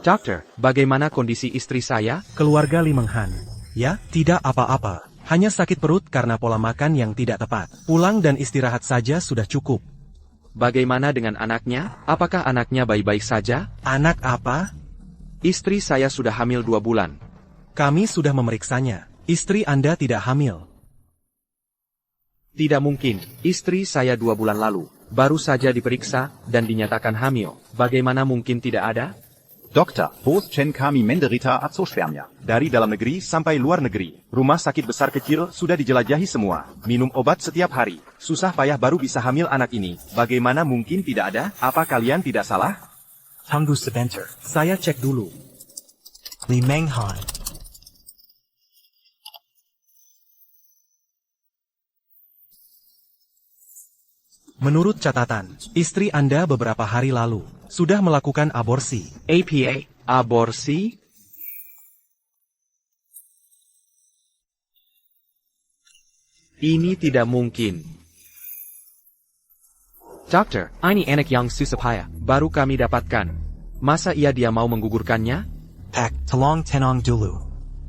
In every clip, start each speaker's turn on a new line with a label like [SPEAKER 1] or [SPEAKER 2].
[SPEAKER 1] Dokter, bagaimana kondisi istri saya?
[SPEAKER 2] Keluarga Limenghan. Ya, tidak apa-apa. Hanya sakit perut karena pola makan yang tidak tepat. Pulang dan istirahat saja sudah cukup.
[SPEAKER 1] Bagaimana dengan anaknya? Apakah anaknya baik-baik saja?
[SPEAKER 2] Anak apa?
[SPEAKER 1] Istri saya sudah hamil 2 bulan.
[SPEAKER 2] Kami sudah memeriksanya. Istri Anda tidak hamil.
[SPEAKER 1] Tidak mungkin, istri saya 2 bulan lalu, baru saja diperiksa, dan dinyatakan hamil. Bagaimana mungkin tidak ada?
[SPEAKER 3] Dokter, Post Chen kami menderita azoospermia. Dari dalam negeri sampai luar negeri. Rumah sakit besar kecil sudah dijelajahi semua. Minum obat setiap hari. Susah payah baru bisa hamil anak ini. Bagaimana mungkin tidak ada? Apa kalian tidak salah?
[SPEAKER 2] Tunggu sebentar. Saya cek dulu. Limenghan. Menurut catatan, istri Anda beberapa hari lalu sudah melakukan aborsi.
[SPEAKER 1] APA? Aborsi? Ini tidak mungkin. Dokter, ini anak yang susah payah, baru kami dapatkan. Masa dia mau menggugurkannya?
[SPEAKER 2] Pak, tolong tenang dulu.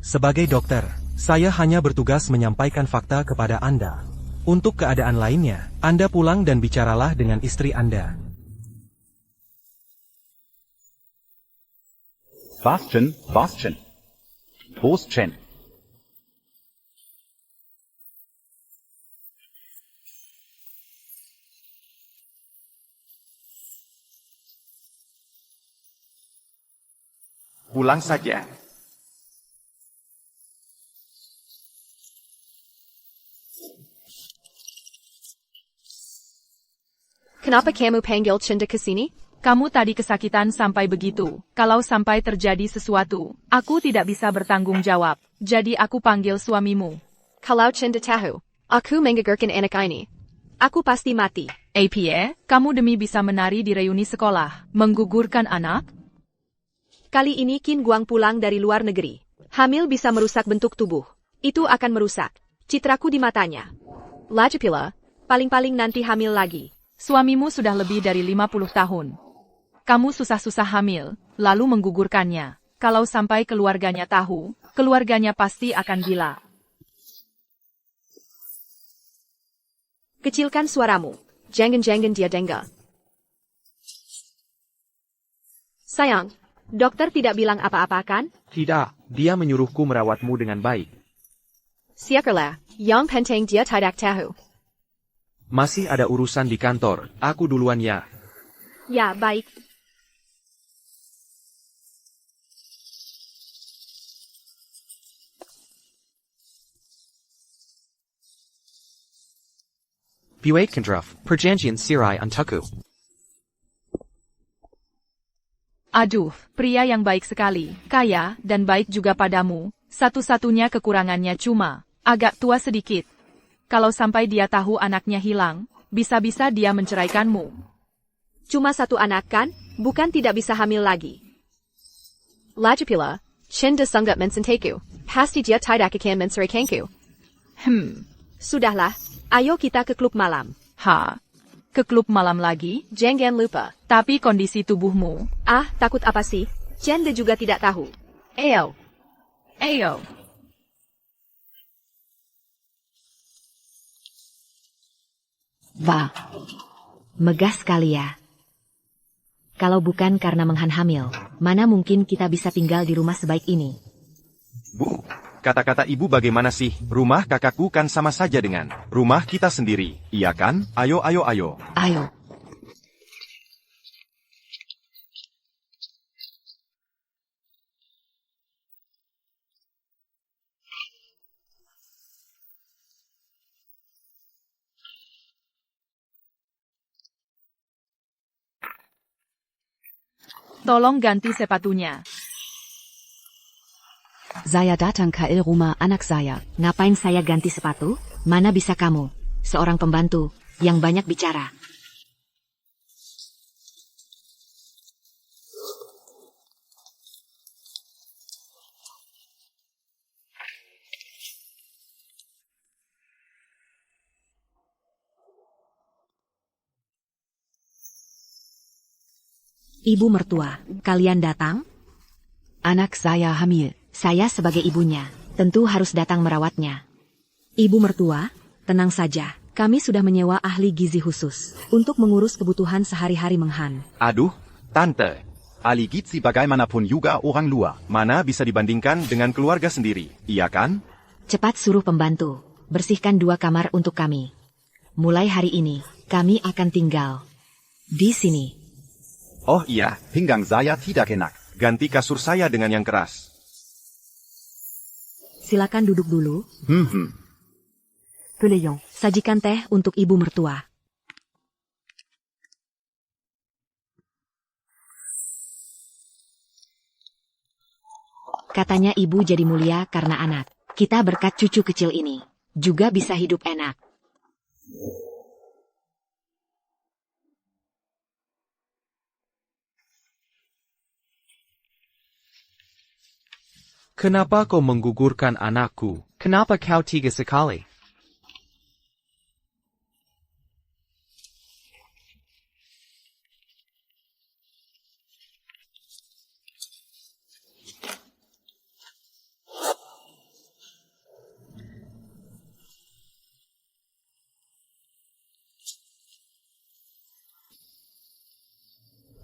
[SPEAKER 2] Sebagai dokter, saya hanya bertugas menyampaikan fakta kepada Anda. Untuk keadaan lainnya, Anda pulang dan bicaralah dengan istri Anda.
[SPEAKER 3] Bastian. Post Chen. Pulang saja.
[SPEAKER 4] Kenapa kamu panggil Cinta ke sini?
[SPEAKER 5] Kamu tadi kesakitan sampai begitu. Kalau sampai terjadi sesuatu, aku tidak bisa bertanggung jawab. Jadi aku panggil suamimu.
[SPEAKER 4] Kalau Cinta tahu, aku menggugurkan anak ini. Aku pasti mati.
[SPEAKER 5] APA, kamu demi bisa menari di reuni sekolah, menggugurkan anak?
[SPEAKER 4] Kali ini Qin Guang pulang dari luar negeri. Hamil bisa merusak bentuk tubuh. Itu akan merusak citraku di matanya. Lagi pula, paling-paling nanti hamil lagi.
[SPEAKER 5] Suamimu sudah lebih dari 50 tahun. Kamu susah-susah hamil, lalu menggugurkannya. Kalau sampai keluarganya tahu, keluarganya pasti akan gila.
[SPEAKER 4] Kecilkan suaramu. Jangan dia dengar. Sayang, dokter tidak bilang apa-apa kan?
[SPEAKER 1] Tidak, dia menyuruhku merawatmu dengan baik.
[SPEAKER 4] Siakarlah, yang penting dia tidak tahu.
[SPEAKER 1] Masih ada urusan di kantor, aku duluan ya.
[SPEAKER 4] Ya, baik.
[SPEAKER 1] Piwait Kendraf, Perjanjian Sirai Untuku.
[SPEAKER 5] Aduh, pria yang baik sekali, kaya, dan baik juga padamu. Satu-satunya kekurangannya cuma agak tua sedikit. Kalau sampai dia tahu anaknya hilang, bisa-bisa dia menceraikanmu.
[SPEAKER 4] Cuma satu anak kan, bukan tidak bisa hamil lagi. Lagi pula, Cinta sangat mencintaku. Pasti dia tidak akan menceraikanku. Sudahlah, ayo kita ke klub malam.
[SPEAKER 5] Ke klub malam lagi?
[SPEAKER 4] Jangan lupa.
[SPEAKER 5] Tapi kondisi tubuhmu.
[SPEAKER 4] Takut apa sih? Cinta juga tidak tahu.
[SPEAKER 5] Ayo.
[SPEAKER 6] Wah, megah sekali ya. Kalau bukan karena Menghan hamil, mana mungkin kita bisa tinggal di rumah sebaik ini?
[SPEAKER 3] Bu, kata-kata ibu bagaimana sih? Rumah kakakku kan sama saja dengan rumah kita sendiri, iya kan? Ayo.
[SPEAKER 6] Ayo.
[SPEAKER 5] Tolong ganti sepatunya.
[SPEAKER 6] Saya datang ke rumah anak saya. Ngapain saya ganti sepatu? Mana bisa kamu, seorang pembantu, yang banyak bicara. Ibu mertua, kalian datang?
[SPEAKER 7] Anak saya hamil.
[SPEAKER 6] Saya sebagai ibunya, tentu harus datang merawatnya. Ibu mertua, tenang saja. Kami sudah menyewa ahli gizi khusus untuk mengurus kebutuhan sehari-hari Meng Han.
[SPEAKER 3] Aduh, Tante.
[SPEAKER 8] Ali gizi bagaimanapun juga orang luar.
[SPEAKER 3] Mana bisa dibandingkan dengan keluarga sendiri, iya kan?
[SPEAKER 6] Cepat suruh pembantu, bersihkan 2 kamar untuk kami. Mulai hari ini, kami akan tinggal di sini.
[SPEAKER 3] Oh iya,
[SPEAKER 8] Pinggang saya tidak enak.
[SPEAKER 3] ganti kasur saya dengan yang keras.
[SPEAKER 6] Silakan duduk dulu.
[SPEAKER 7] Pelayons.
[SPEAKER 6] Sajikan teh untuk ibu mertua. Katanya ibu jadi mulia karena anak. Kita berkat cucu kecil ini. Juga bisa hidup enak.
[SPEAKER 1] Kenapa kau menggugurkan anakku? Kenapa kau tega sekali?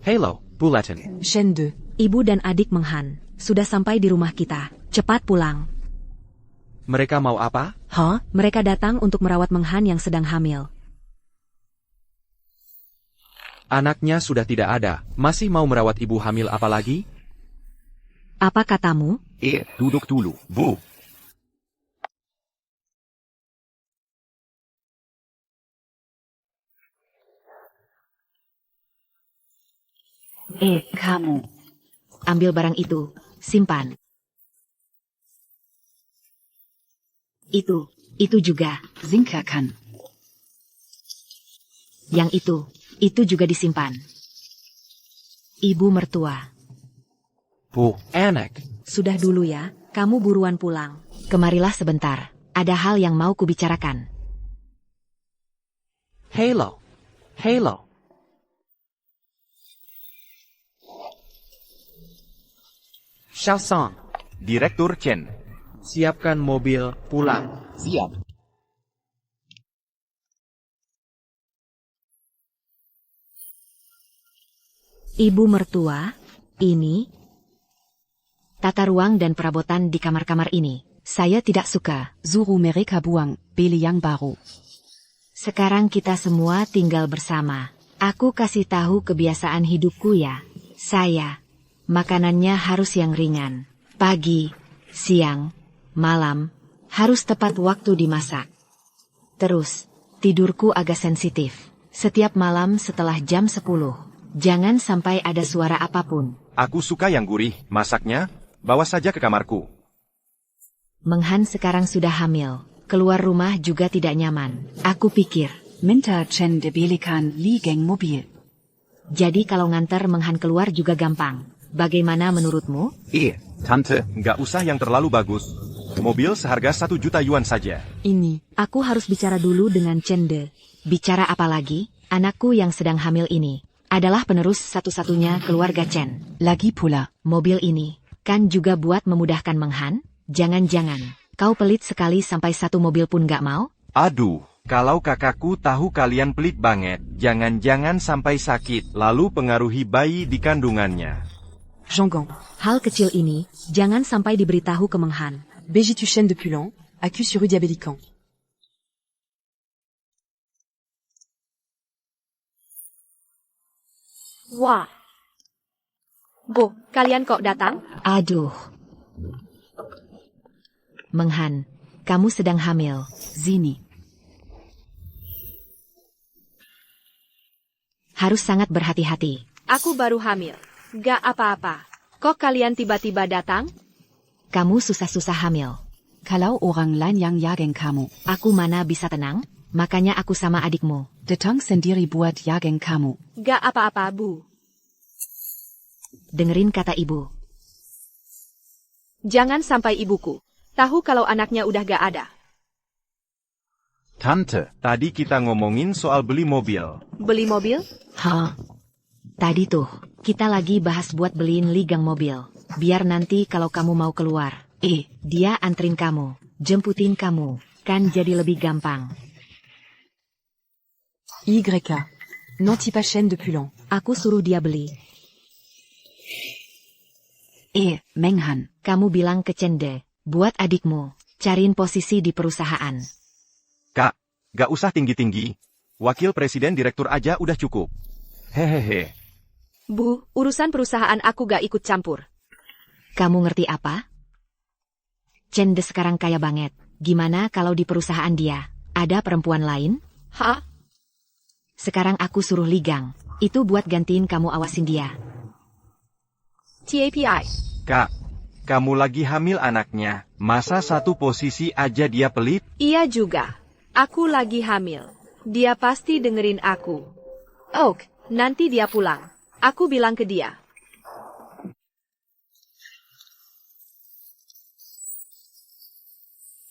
[SPEAKER 1] Hello, Bulletin.
[SPEAKER 7] Chaîne 2.
[SPEAKER 6] Ibu dan adik Meng Han sudah sampai di rumah kita. Cepat pulang.
[SPEAKER 1] Mereka mau apa?
[SPEAKER 6] Mereka datang untuk merawat Meng Han yang sedang hamil.
[SPEAKER 1] Anaknya sudah tidak ada. Masih mau merawat ibu hamil apa lagi?
[SPEAKER 6] Apa katamu?
[SPEAKER 8] Duduk dulu, Bu.
[SPEAKER 7] Kamu.
[SPEAKER 6] Ambil barang itu. Simpan. Itu juga.
[SPEAKER 7] Zinkerkan.
[SPEAKER 6] Yang itu juga disimpan. Ibu mertua.
[SPEAKER 1] Bu, anak.
[SPEAKER 6] Sudah dulu ya, kamu buruan pulang. Kemarilah sebentar. Ada hal yang mau kubicarakan.
[SPEAKER 1] Hello. Xiaosong,
[SPEAKER 3] Direktur Chen.
[SPEAKER 1] siapkan mobil pulang.
[SPEAKER 8] Siap.
[SPEAKER 6] Ibu mertua, ini tata ruang dan perabotan di kamar-kamar ini. Saya tidak suka.
[SPEAKER 7] Zuru mereka buang. Beli yang baru.
[SPEAKER 6] Sekarang kita semua tinggal bersama. Aku kasih tahu kebiasaan hidupku ya. Saya, makanannya harus yang ringan. Pagi, siang, malam, harus tepat waktu dimasak. Terus, tidurku agak sensitif. Setiap malam setelah jam 10. Jangan sampai ada suara apapun.
[SPEAKER 3] Aku suka yang gurih. Masaknya, bawa saja ke kamarku.
[SPEAKER 6] Meng Han sekarang sudah hamil. Keluar rumah juga tidak nyaman. Aku pikir.
[SPEAKER 7] Minta Chen de belikan liegen mobil.
[SPEAKER 6] Jadi kalau nganter Meng Han keluar juga gampang. Bagaimana menurutmu?
[SPEAKER 8] Tante,
[SPEAKER 3] Nggak usah yang terlalu bagus. Mobil seharga 1 juta yuan saja.
[SPEAKER 6] Ini, aku harus bicara dulu dengan Chen De. Bicara apa lagi? Anakku yang sedang hamil ini adalah penerus satu-satunya keluarga Chen.
[SPEAKER 7] Lagi pula.
[SPEAKER 6] Mobil ini kan juga buat memudahkan Meng Han? Jangan-jangan kau pelit sekali sampai 1 mobil pun gak mau?
[SPEAKER 3] Aduh, kalau kakakku tahu kalian pelit banget, jangan-jangan sampai sakit, lalu pengaruhi bayi di kandungannya.
[SPEAKER 7] Jangan.
[SPEAKER 6] Hal kecil ini jangan sampai diberitahu ke Meng Han.
[SPEAKER 7] Bégitu Chaîne de Pulan. Accuse sur rue Diabélican.
[SPEAKER 4] Wah. Bu, kalian kok datang?
[SPEAKER 6] Aduh. Meng Han, kamu sedang hamil.
[SPEAKER 7] Zini.
[SPEAKER 6] Harus sangat berhati-hati.
[SPEAKER 4] Aku baru hamil. Gak apa-apa. Kok kalian tiba-tiba datang?
[SPEAKER 6] Kamu susah-susah hamil.
[SPEAKER 7] Kalau orang lain yang jagen kamu.
[SPEAKER 6] Aku mana bisa tenang? Makanya aku sama adikmu.
[SPEAKER 7] Datang sendiri buat jagen kamu.
[SPEAKER 4] Gak apa-apa, Bu.
[SPEAKER 6] Dengerin kata ibu.
[SPEAKER 4] Jangan sampai ibuku tahu kalau anaknya udah gak ada.
[SPEAKER 8] Tante,
[SPEAKER 3] Tadi kita ngomongin soal beli mobil.
[SPEAKER 4] Beli mobil?
[SPEAKER 6] Tadi tuh, Kita lagi bahas buat beliin Li Gang mobil. Biar nanti kalau kamu mau keluar, dia antrin kamu, jemputin kamu, kan jadi lebih gampang.
[SPEAKER 7] YK. Nanti pas chaîne depuis long.
[SPEAKER 6] Aku suruh dia beli.
[SPEAKER 7] Menghan.
[SPEAKER 6] Kamu bilang ke Chende, buat adikmu, cariin posisi di perusahaan.
[SPEAKER 3] Kak, gak usah tinggi-tinggi. Wakil presiden direktur aja udah cukup. Hehehe.
[SPEAKER 4] Bu, urusan perusahaan aku gak ikut campur.
[SPEAKER 6] Kamu ngerti apa? Chende sekarang kaya banget. Gimana kalau di perusahaan dia, ada perempuan lain?
[SPEAKER 4] Hah?
[SPEAKER 6] Sekarang aku suruh Li Gang. Itu buat gantiin kamu awasin dia.
[SPEAKER 4] TAPI.
[SPEAKER 3] Kak, kamu lagi hamil anaknya. Masa satu posisi aja dia pelit?
[SPEAKER 4] Iya juga. Aku lagi hamil. Dia pasti dengerin aku. Oak, nanti dia pulang. Aku bilang ke dia.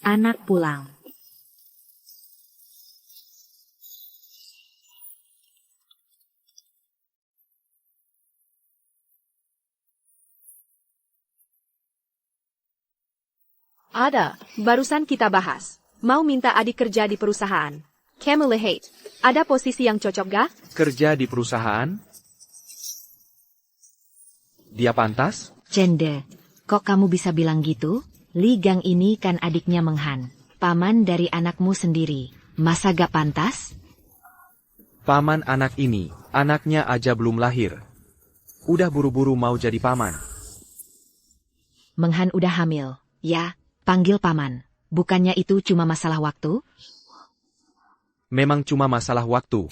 [SPEAKER 6] Anak pulang.
[SPEAKER 4] Ada, barusan kita bahas. Mau minta adik kerja di perusahaan. Kamu lihat, ada posisi yang cocok gak?
[SPEAKER 1] Kerja di perusahaan? Dia pantas?
[SPEAKER 6] Chende, kok kamu bisa bilang gitu? Li Gang ini kan adiknya Menghan, paman dari anakmu sendiri. Masa gak pantas?
[SPEAKER 1] Paman anak ini, anaknya aja belum lahir. Udah buru-buru mau jadi paman.
[SPEAKER 6] Menghan udah hamil. Ya, panggil paman. Bukannya itu cuma masalah waktu?
[SPEAKER 1] Memang cuma masalah waktu.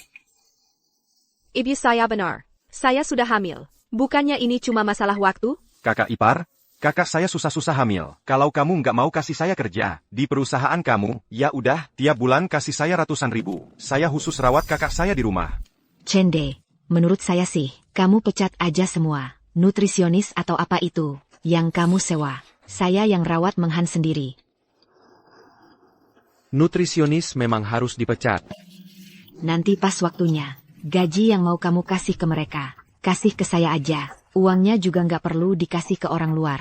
[SPEAKER 4] Ibu saya benar. Saya sudah hamil. Bukannya ini cuma masalah waktu?
[SPEAKER 3] Kakak ipar, kakak saya susah-susah hamil. Kalau kamu nggak mau kasih saya kerja di perusahaan kamu, ya udah, tiap bulan kasih saya ratusan ribu. Saya khusus rawat kakak saya di rumah.
[SPEAKER 6] Chende, menurut saya sih, kamu pecat aja semua. Nutrisionis atau apa itu, yang kamu sewa. Saya yang rawat Menghan sendiri.
[SPEAKER 1] Nutrisionis memang harus dipecat.
[SPEAKER 6] Nanti pas waktunya, gaji yang mau kamu kasih ke mereka, kasih ke saya aja. Uangnya juga nggak perlu dikasih ke orang luar.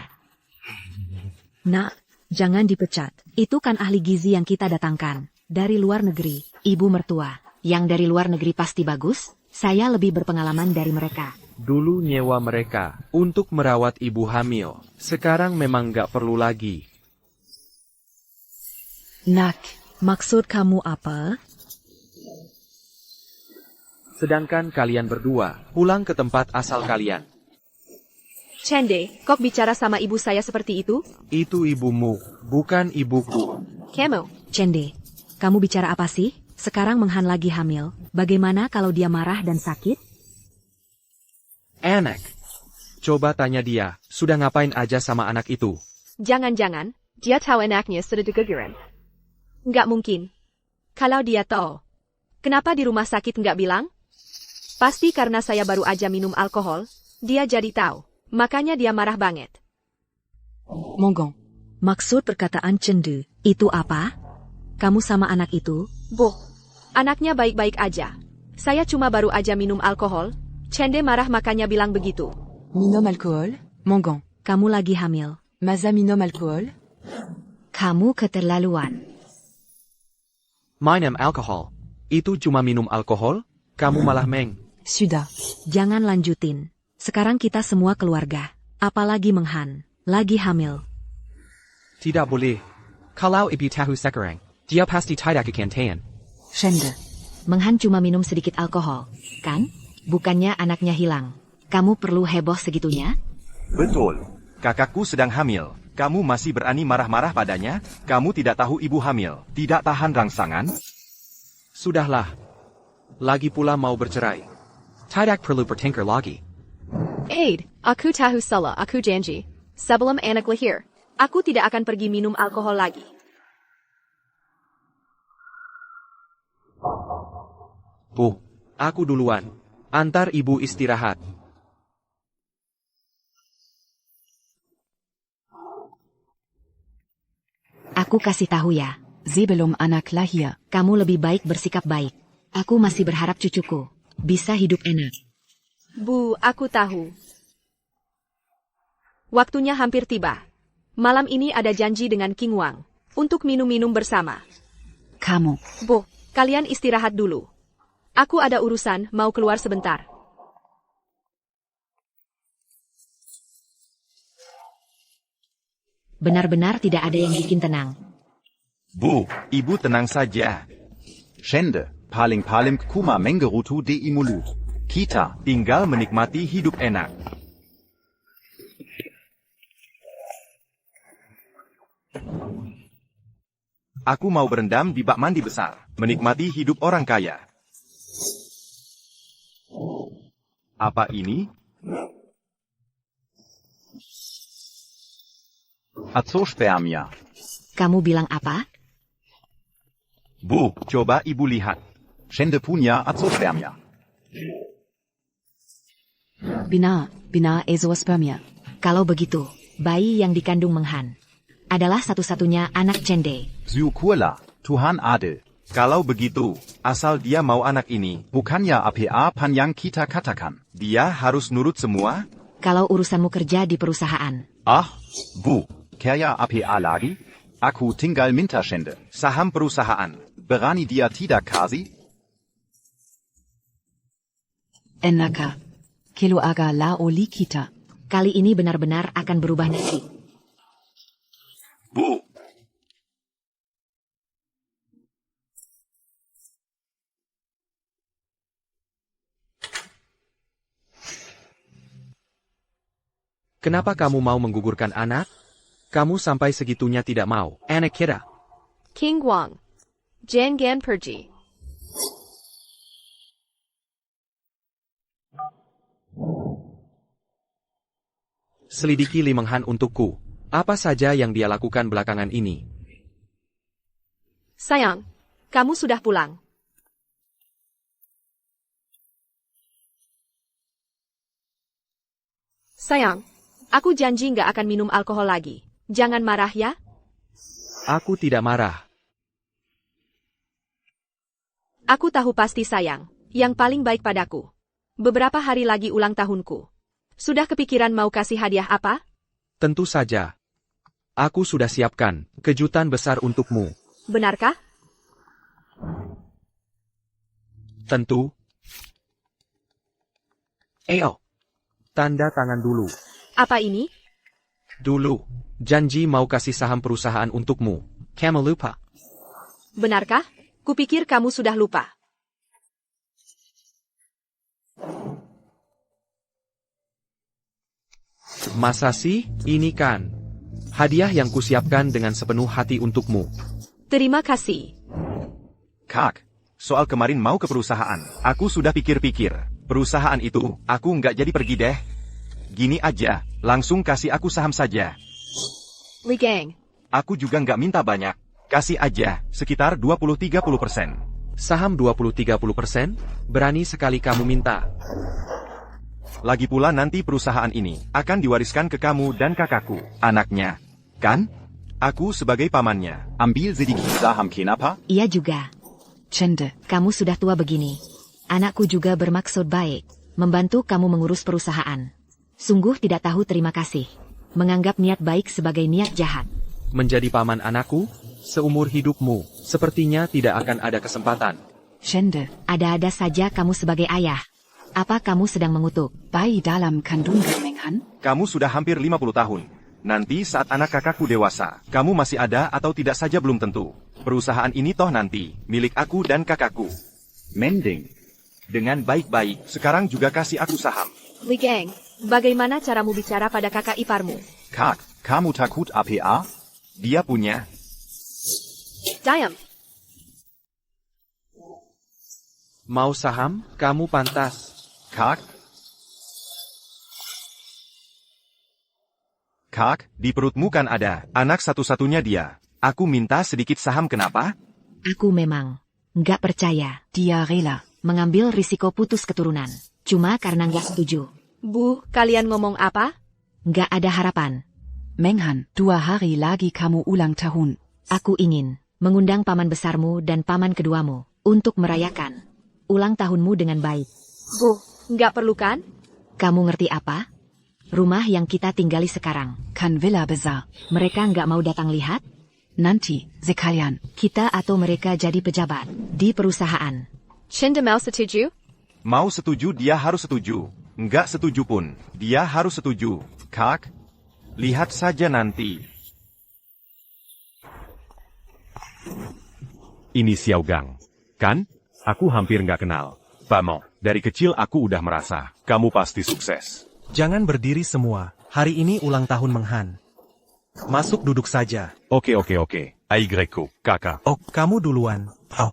[SPEAKER 6] Nak, jangan dipecat. Itu kan ahli gizi yang kita datangkan. Dari luar negeri, ibu mertua. Yang dari luar negeri pasti bagus. Saya lebih berpengalaman dari mereka.
[SPEAKER 1] Dulu nyewa mereka untuk merawat ibu hamil. Sekarang memang nggak perlu lagi.
[SPEAKER 6] Nak, maksud kamu apa?
[SPEAKER 1] Sedangkan kalian berdua pulang ke tempat asal kalian.
[SPEAKER 4] Chende, kok bicara sama ibu saya seperti itu?
[SPEAKER 1] Itu ibumu, bukan ibuku.
[SPEAKER 4] Kamu.
[SPEAKER 6] Chende, kamu bicara apa sih? Sekarang Menghan lagi hamil. Bagaimana kalau dia marah dan sakit?
[SPEAKER 1] Anak. Coba tanya dia, sudah ngapain aja sama anak itu?
[SPEAKER 4] Jangan-jangan, dia tahu anaknya sudah keguguran. Nggak mungkin. Kalau dia tahu, kenapa di rumah sakit nggak bilang? Pasti karena saya baru aja minum alkohol, dia jadi tahu. Makanya dia marah banget.
[SPEAKER 7] Mongan.
[SPEAKER 6] Maksud perkataan Chende, itu apa? Kamu sama anak itu?
[SPEAKER 4] Bu, anaknya baik-baik aja. Saya cuma baru aja minum alkohol. Chende marah makanya bilang begitu.
[SPEAKER 7] Minom alcool. Mongan.
[SPEAKER 6] Kamu lagi hamil.
[SPEAKER 7] Maza minom alcool.
[SPEAKER 6] Kamu keterlaluan.
[SPEAKER 1] Minum alkohol. Itu cuma minum alkohol? Kamu malah meng.
[SPEAKER 7] Sudah.
[SPEAKER 6] Jangan lanjutin. Sekarang kita semua keluarga. Apalagi Menghan. Lagi hamil.
[SPEAKER 1] Tidak boleh. Kalau ibu tahu sekarang, dia pasti tidak akan tahan.
[SPEAKER 7] Chende.
[SPEAKER 6] Menghan cuma minum sedikit alkohol, kan? Bukannya anaknya hilang. Kamu perlu heboh segitunya?
[SPEAKER 3] Betul. Kakakku sedang hamil. Kamu masih berani marah-marah padanya? Kamu tidak tahu ibu hamil, tidak tahan rangsangan?
[SPEAKER 1] Sudahlah. Lagi pula mau bercerai. Tidak perlu bertengkar lagi.
[SPEAKER 4] Aid, aku tahu salah, aku janji. Sebelum anak lahir, aku tidak akan pergi minum alkohol lagi.
[SPEAKER 1] Bu, aku duluan. Antar ibu istirahat.
[SPEAKER 6] Aku kasih tahu ya.
[SPEAKER 7] Sebelum anak lahir.
[SPEAKER 6] Kamu lebih baik bersikap baik. Aku masih berharap cucuku bisa hidup enak.
[SPEAKER 4] Bu, aku tahu. Waktunya hampir tiba. Malam ini ada janji dengan King Wang untuk minum-minum bersama.
[SPEAKER 7] Kamu.
[SPEAKER 4] Bu, kalian istirahat dulu. Aku ada urusan, mau keluar sebentar.
[SPEAKER 6] Benar-benar tidak ada yang bikin tenang.
[SPEAKER 3] Bu, ibu tenang saja.
[SPEAKER 8] Shende, paling kuma mengerutu de imulu. Kita,
[SPEAKER 3] Tinggal menikmati hidup enak. Aku mau berendam di bak mandi besar, menikmati hidup orang kaya. Apa ini?
[SPEAKER 8] Azospermia.
[SPEAKER 6] Kamu bilang apa?
[SPEAKER 3] Bu, coba ibu lihat.
[SPEAKER 8] Shende punya Azospermia.
[SPEAKER 7] Bina Ezospermia.
[SPEAKER 6] Kalau begitu, bayi yang dikandung Menghan adalah satu-satunya anak Chende.
[SPEAKER 8] Syukurlah, Tuhan adil.
[SPEAKER 3] Kalau begitu, asal dia mau anak ini,
[SPEAKER 8] Bukannya apa pan yang kita katakan.
[SPEAKER 3] dia harus nurut semua?
[SPEAKER 6] Kalau urusanmu kerja di perusahaan,
[SPEAKER 8] Ah, Bu, kaya apa lagi? Aku tinggal minta Shende.
[SPEAKER 3] Saham perusahaan.
[SPEAKER 8] Berani dia tidak kasih?
[SPEAKER 7] Enaka. Kilo aga la oli kita.
[SPEAKER 6] kali ini benar-benar akan berubah nasib.
[SPEAKER 3] Bu, kenapa kamu mau menggugurkan anak? Kamu sampai segitunya tidak mau, anak kita.
[SPEAKER 4] King Wang. Jangan pergi.
[SPEAKER 1] Selidiki Li Menghan untukku. Apa saja yang dia lakukan belakangan ini?
[SPEAKER 4] Sayang, kamu sudah pulang. Sayang, aku janji nggak akan minum alkohol lagi. Jangan marah ya.
[SPEAKER 1] Aku tidak marah.
[SPEAKER 4] Aku tahu pasti sayang, yang paling baik padaku. Beberapa hari lagi ulang tahunku. Sudah kepikiran mau kasih hadiah apa?
[SPEAKER 1] Tentu saja. Aku sudah siapkan kejutan besar untukmu.
[SPEAKER 4] Benarkah?
[SPEAKER 1] Tentu. Ayo. Tanda tangan dulu.
[SPEAKER 4] Apa ini?
[SPEAKER 1] Dulu. Janji mau kasih saham perusahaan untukmu. Kamu lupa.
[SPEAKER 4] Benarkah? Kupikir kamu sudah lupa.
[SPEAKER 1] Masa sih? Ini kan hadiah yang kusiapkan dengan sepenuh hati untukmu.
[SPEAKER 4] Terima kasih.
[SPEAKER 3] Kak, soal kemarin mau ke perusahaan, aku sudah pikir-pikir. Perusahaan itu, aku nggak jadi pergi deh. Gini aja, langsung kasih aku saham saja.
[SPEAKER 4] Li Gang.
[SPEAKER 3] Aku juga nggak minta banyak. Kasih aja, sekitar 20-30%.
[SPEAKER 1] Saham 20-30%? Berani sekali kamu minta.
[SPEAKER 3] Lagi pula nanti perusahaan ini akan diwariskan ke kamu dan kakakku, anaknya. Kan? Aku sebagai pamannya.
[SPEAKER 8] Ambil sedikit saham kenapa?
[SPEAKER 6] Iya juga.
[SPEAKER 7] Chende.
[SPEAKER 6] Kamu sudah tua begini. Anakku juga bermaksud baik. Membantu kamu mengurus perusahaan. Sungguh tidak tahu terima kasih. Menganggap niat baik sebagai niat jahat.
[SPEAKER 1] Menjadi paman anakku? Seumur hidupmu, sepertinya tidak akan ada kesempatan.
[SPEAKER 7] Shende.
[SPEAKER 6] Ada-ada saja kamu sebagai ayah. Apa kamu sedang mengutuk?
[SPEAKER 7] Bayi dalam kandungan Menghan.
[SPEAKER 3] Kamu sudah hampir 50 tahun. Nanti saat anak kakakku dewasa, kamu masih ada atau tidak saja belum tentu. Perusahaan ini toh nanti, milik aku dan kakakku.
[SPEAKER 8] Mending.
[SPEAKER 3] Dengan baik-baik, sekarang juga kasih aku saham.
[SPEAKER 4] Li Gang, bagaimana caramu bicara pada kakak iparmu?
[SPEAKER 8] Kak, kamu takut apa?
[SPEAKER 3] Dia punya.
[SPEAKER 4] Diam.
[SPEAKER 1] Mau saham? Kamu pantas.
[SPEAKER 3] Kak? Kak, di perutmu kan ada anak satu-satunya dia. Aku minta sedikit saham kenapa?
[SPEAKER 6] Aku memang nggak percaya
[SPEAKER 7] Dia rela.
[SPEAKER 6] mengambil risiko putus keturunan. Cuma karena nggak setuju.
[SPEAKER 4] Bu, kalian ngomong apa?
[SPEAKER 6] Nggak ada harapan.
[SPEAKER 7] Menghan, 2 hari lagi kamu ulang tahun.
[SPEAKER 6] Aku ingin mengundang paman besarmu dan paman keduamu untuk merayakan ulang tahunmu dengan baik.
[SPEAKER 4] Bu, nggak perlu kan?
[SPEAKER 6] Kamu ngerti apa? Rumah yang kita tinggali sekarang.
[SPEAKER 7] Kan villa besar.
[SPEAKER 6] Mereka nggak mau datang lihat?
[SPEAKER 7] Nanti, sekalian.
[SPEAKER 6] Kita atau mereka jadi pejabat di perusahaan.
[SPEAKER 4] Chinda mau setuju?
[SPEAKER 3] Mau setuju dia harus setuju. Enggak setuju pun, dia harus setuju. Kak, lihat saja nanti. Ini Xiao Gang, kan? Aku hampir nggak kenal. Pamo, dari kecil aku udah merasa, kamu pasti sukses.
[SPEAKER 2] Jangan berdiri semua, hari ini ulang tahun Meng Han. Masuk duduk saja.
[SPEAKER 3] Oke. Ai Greco, kakak.
[SPEAKER 2] Oh, kamu duluan. Oh.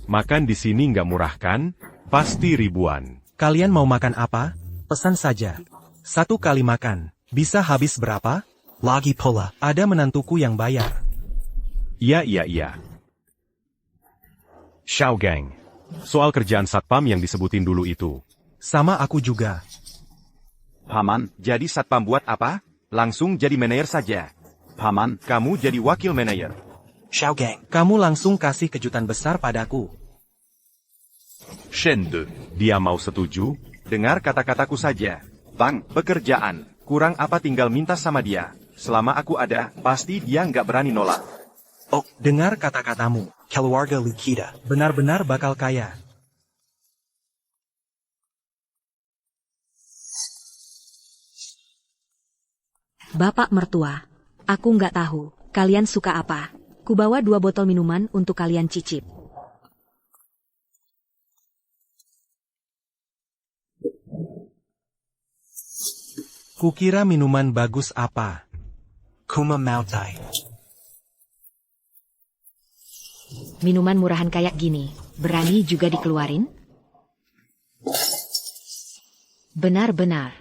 [SPEAKER 3] Makan di sini nggak murah kan? Pasti ribuan.
[SPEAKER 2] Kalian mau makan apa? Pesan saja. 1 kali makan. Bisa habis berapa? Lagi pula, ada menantuku yang bayar.
[SPEAKER 3] Iya. Xiao Gang. Soal kerjaan satpam yang disebutin dulu itu.
[SPEAKER 2] Sama aku juga.
[SPEAKER 3] Paman, jadi satpam buat apa? Langsung jadi manajer saja. Paman, kamu jadi wakil manajer.
[SPEAKER 2] Xiao Gang, kamu langsung kasih kejutan besar padaku.
[SPEAKER 3] Shende, dia mau setuju? Dengar kata-kataku saja. Bang, pekerjaan. Kurang apa tinggal minta sama dia. Selama aku ada, pasti dia nggak berani nolak.
[SPEAKER 2] Oh, dengar kata-katamu. Keluarga Likida benar-benar bakal kaya.
[SPEAKER 6] Bapak mertua, aku nggak tahu, kalian suka apa? Kubawa 2 botol minuman untuk kalian cicip.
[SPEAKER 2] Kukira minuman bagus apa? Kuma Mautai.
[SPEAKER 6] Minuman murahan kayak gini, berani juga dikeluarin? Benar-benar.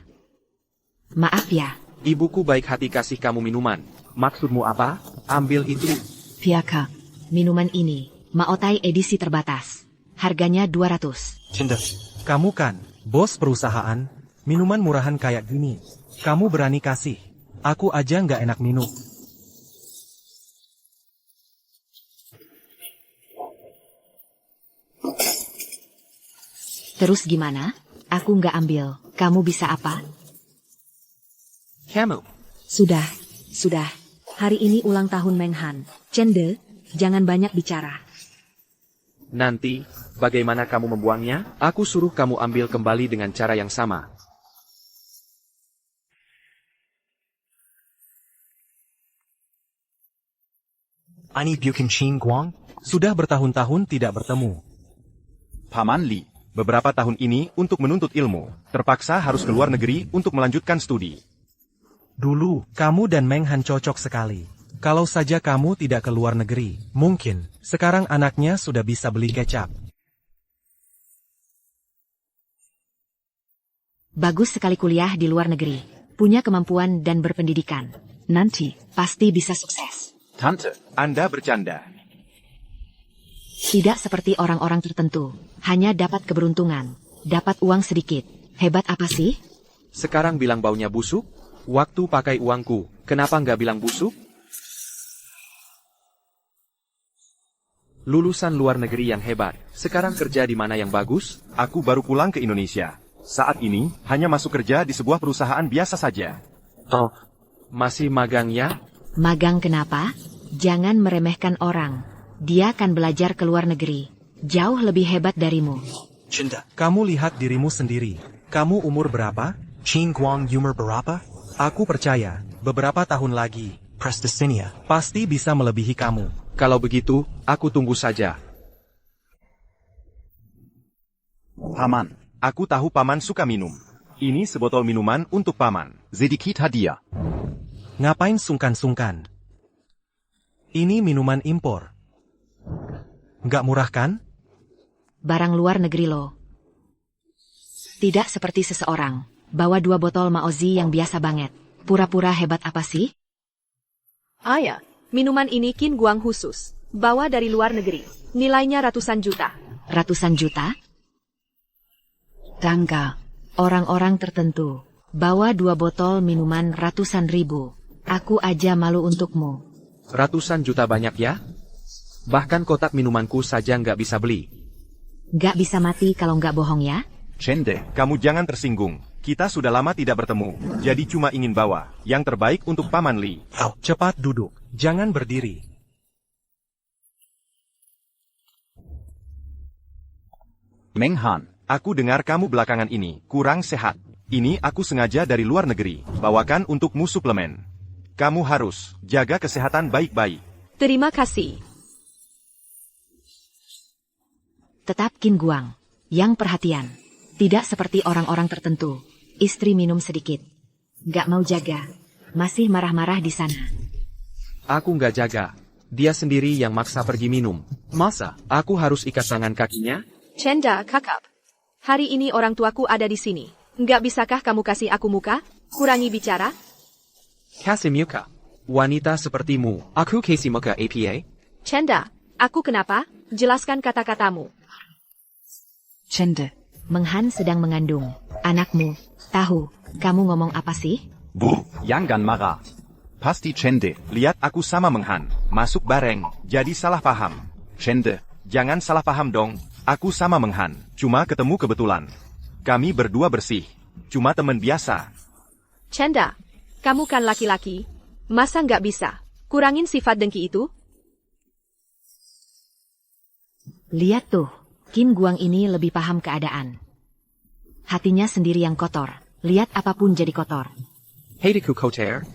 [SPEAKER 6] Maaf ya.
[SPEAKER 1] Ibuku baik hati kasih kamu minuman. Maksudmu apa? Ambil itu.
[SPEAKER 7] Piaka.
[SPEAKER 6] Minuman ini, Maotai edisi terbatas. Harganya 200.
[SPEAKER 2] Cinta. Kamu kan, bos perusahaan, minuman murahan kayak gini. Kamu berani kasih. Aku aja nggak enak minum.
[SPEAKER 6] Terus gimana? Aku nggak ambil. Kamu bisa apa?
[SPEAKER 1] Kamu.
[SPEAKER 6] Sudah. Hari ini ulang tahun Meng Han. Cende, jangan banyak bicara.
[SPEAKER 1] Nanti, bagaimana kamu membuangnya? Aku suruh kamu ambil kembali dengan cara yang sama.
[SPEAKER 2] Ani Bukin Chin Guang? Sudah bertahun-tahun tidak bertemu.
[SPEAKER 3] Paman Li, beberapa tahun ini untuk menuntut ilmu, terpaksa harus keluar negeri untuk melanjutkan studi.
[SPEAKER 2] Dulu, kamu dan Meng Han cocok sekali. Kalau saja kamu tidak ke luar negeri, mungkin, sekarang anaknya sudah bisa beli kecap.
[SPEAKER 6] Bagus sekali kuliah di luar negeri. Punya kemampuan dan berpendidikan. Nanti, pasti bisa sukses.
[SPEAKER 3] Tante, Anda bercanda.
[SPEAKER 6] Tidak seperti orang-orang tertentu. Hanya dapat keberuntungan. Dapat uang sedikit. Hebat apa sih?
[SPEAKER 1] Sekarang bilang baunya busuk? Waktu pakai uangku, kenapa nggak bilang busuk? Lulusan luar negeri yang hebat, sekarang kerja di mana yang bagus?
[SPEAKER 3] Aku baru pulang ke Indonesia. Saat ini, hanya masuk kerja di sebuah perusahaan biasa saja.
[SPEAKER 1] Oh, masih magang ya?
[SPEAKER 6] Magang kenapa? Jangan meremehkan orang. Dia akan belajar ke luar negeri. Jauh lebih hebat darimu.
[SPEAKER 2] Cinta. Kamu lihat dirimu sendiri. Kamu umur berapa? Chin Guang umur berapa? Aku percaya, beberapa tahun lagi, Prestasinya pasti bisa melebihi kamu.
[SPEAKER 1] Kalau begitu, aku tunggu saja.
[SPEAKER 3] Paman, aku tahu Paman suka minum. Ini sebotol minuman untuk Paman. Sedikit hadiah.
[SPEAKER 2] Ngapain sungkan-sungkan? Ini minuman impor. Nggak murah kan?
[SPEAKER 6] Barang luar negeri lo. Tidak seperti seseorang. Bawa 2 botol Maozi yang biasa banget. Pura-pura hebat apa sih?
[SPEAKER 4] Ayah, minuman ini Kin Guang khusus. Bawa dari luar negeri. Nilainya ratusan juta.
[SPEAKER 6] Ratusan juta?
[SPEAKER 7] Tangga.
[SPEAKER 6] Orang-orang tertentu. Bawa 2 botol minuman ratusan ribu. Aku aja malu untukmu.
[SPEAKER 1] Ratusan juta banyak ya? Bahkan kotak minumanku saja nggak bisa beli.
[SPEAKER 6] Gak bisa mati kalau nggak bohong ya.
[SPEAKER 3] Chende, kamu jangan tersinggung. Kita sudah lama tidak bertemu, jadi cuma ingin bawa yang terbaik untuk Paman Li.
[SPEAKER 2] Cepat duduk, jangan berdiri.
[SPEAKER 3] Meng Han, aku dengar kamu belakangan ini kurang sehat. Ini aku sengaja dari luar negeri, bawakan untukmu suplemen. Kamu harus jaga kesehatan baik-baik.
[SPEAKER 4] Terima kasih.
[SPEAKER 6] Tetap Qin Guang. Yang perhatian. Tidak seperti orang-orang tertentu. Istri minum sedikit. Gak mau jaga. Masih marah-marah di sana.
[SPEAKER 1] Aku nggak jaga. Dia sendiri yang maksa pergi minum. Masa aku harus ikat tangan kakinya?
[SPEAKER 4] Chenda, kakak. Hari ini orang tuaku ada di sini. Nggak bisakah kamu kasih aku muka? Kurangi bicara?
[SPEAKER 1] Kasih muka. Wanita sepertimu, aku kasih muka APA?
[SPEAKER 4] Chenda, aku kenapa? Jelaskan kata-katamu.
[SPEAKER 7] Chende.
[SPEAKER 6] Meng Han sedang mengandung. Anakmu. Tahu, kamu ngomong apa sih?
[SPEAKER 8] Bu, jangan marah.
[SPEAKER 3] Pasti Chende, lihat aku sama Meng Han. Masuk bareng, jadi salah paham. Chende, jangan salah paham dong. Aku sama Meng Han, cuma ketemu kebetulan. Kami berdua bersih, cuma teman biasa.
[SPEAKER 4] Chenda, kamu kan laki-laki. Masa nggak bisa? Kurangin sifat dengki itu?
[SPEAKER 6] Lihat tuh, Qin Guang ini lebih paham keadaan. Hatinya sendiri yang kotor. Lihat apapun jadi kotor.
[SPEAKER 1] Heidiku Koter.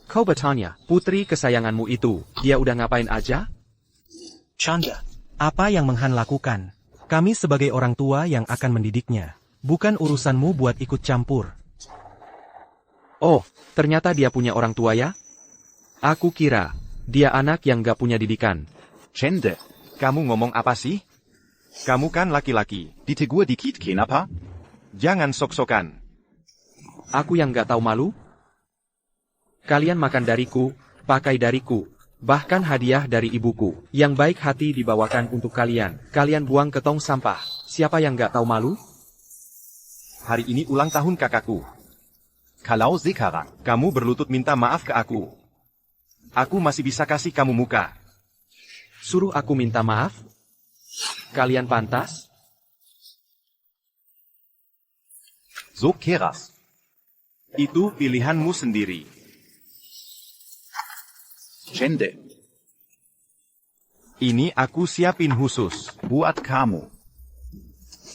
[SPEAKER 1] Kau bertanya, putri kesayanganmu itu, dia udah ngapain aja?
[SPEAKER 2] Chanda, apa yang Meng Han lakukan? Kami sebagai orang tua yang akan mendidiknya. Bukan urusanmu buat ikut campur.
[SPEAKER 1] Oh, ternyata dia punya orang tua ya? Aku kira, dia anak yang gak punya didikan.
[SPEAKER 3] Chende, kamu ngomong apa sih? Kamu kan laki-laki.
[SPEAKER 8] Ditegur dikit kenapa?
[SPEAKER 3] Jangan sok-sokan.
[SPEAKER 1] Aku yang gak tahu malu? Kalian makan dariku, pakai dariku, bahkan hadiah dari ibuku. Yang baik hati dibawakan untuk kalian. Kalian buang ke tong sampah. Siapa yang gak tahu malu?
[SPEAKER 3] Hari ini ulang tahun kakakku.
[SPEAKER 8] Kalau sekarang,
[SPEAKER 3] Kamu berlutut minta maaf ke aku. Aku masih bisa kasih kamu muka.
[SPEAKER 1] Suruh aku minta maaf? Kalian pantas?
[SPEAKER 8] so keras.
[SPEAKER 3] Itu pilihanmu sendiri.
[SPEAKER 8] Chende,
[SPEAKER 3] Ini aku siapin khusus.
[SPEAKER 8] buat kamu.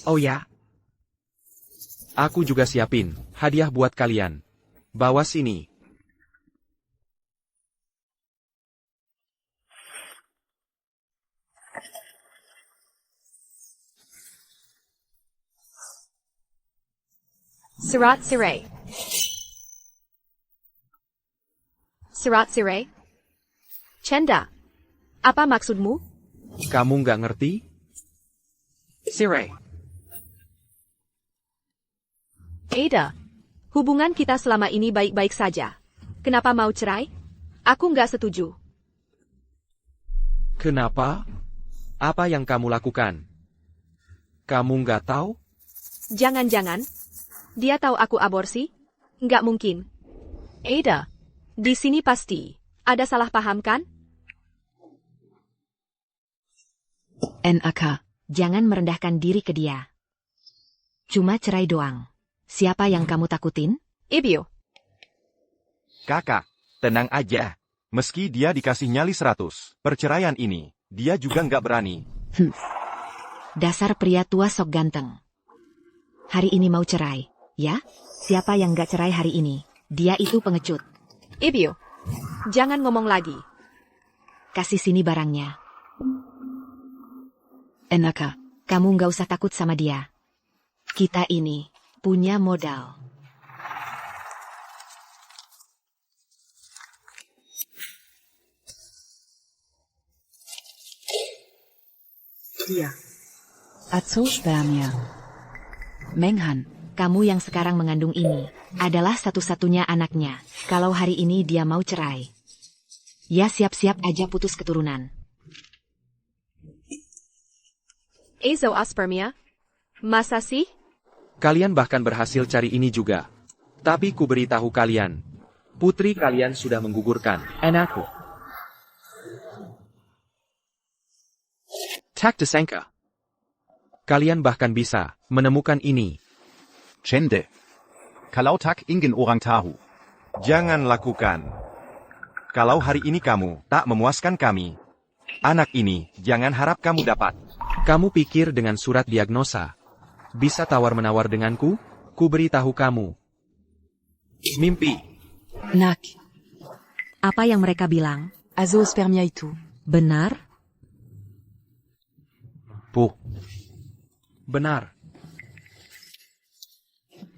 [SPEAKER 1] Oh ya? Aku juga siapin hadiah buat kalian. Bawa sini.
[SPEAKER 4] Surat Sirai. Surat Sirai? Chenda, apa maksudmu?
[SPEAKER 1] Kamu nggak ngerti? Sirai.
[SPEAKER 4] Ada. Hubungan kita selama ini baik-baik saja. Kenapa mau cerai? Aku nggak setuju.
[SPEAKER 1] Kenapa? Apa yang kamu lakukan? Kamu nggak tahu?
[SPEAKER 4] Jangan-jangan. Dia tahu aku aborsi? Nggak mungkin. Ada. Di sini pasti. Ada salah paham kan?
[SPEAKER 7] NAK.
[SPEAKER 6] Jangan merendahkan diri ke dia. Cuma cerai doang. Siapa yang kamu takutin?
[SPEAKER 4] Ibyo.
[SPEAKER 3] Kakak, tenang aja. Meski dia dikasih nyali 100, perceraian ini, dia juga nggak berani.
[SPEAKER 6] Dasar pria tua sok ganteng. Hari ini mau cerai, ya? Siapa yang gak cerai hari ini? Dia itu pengecut.
[SPEAKER 4] Ibyo. Jangan ngomong lagi.
[SPEAKER 6] Kasih sini barangnya.
[SPEAKER 7] NAK.
[SPEAKER 6] Kamu gak usah takut sama dia. Kita ini punya modal.
[SPEAKER 7] Iya. Azospermia. Meng Han.
[SPEAKER 6] Kamu yang sekarang mengandung ini adalah satu-satunya anaknya. Kalau hari ini dia mau cerai, ya siap-siap aja putus keturunan.
[SPEAKER 4] Azoospermia? Masa sih?
[SPEAKER 1] Kalian bahkan berhasil cari ini juga. Tapi ku beritahu kalian, putri kalian sudah menggugurkan anakku. Tak disangka. Kalian bahkan bisa menemukan ini.
[SPEAKER 8] Chende. Kalau tak ingin orang tahu.
[SPEAKER 3] Jangan lakukan. Kalau hari ini kamu tak memuaskan kami, anak ini jangan harap kamu dapat.
[SPEAKER 1] Kamu pikir dengan surat diagnosa bisa tawar-menawar denganku? Ku beritahu kamu. Mimpi.
[SPEAKER 7] Nak.
[SPEAKER 6] Apa yang mereka bilang?
[SPEAKER 7] Azoospermia itu.
[SPEAKER 6] Benar?
[SPEAKER 1] Benar.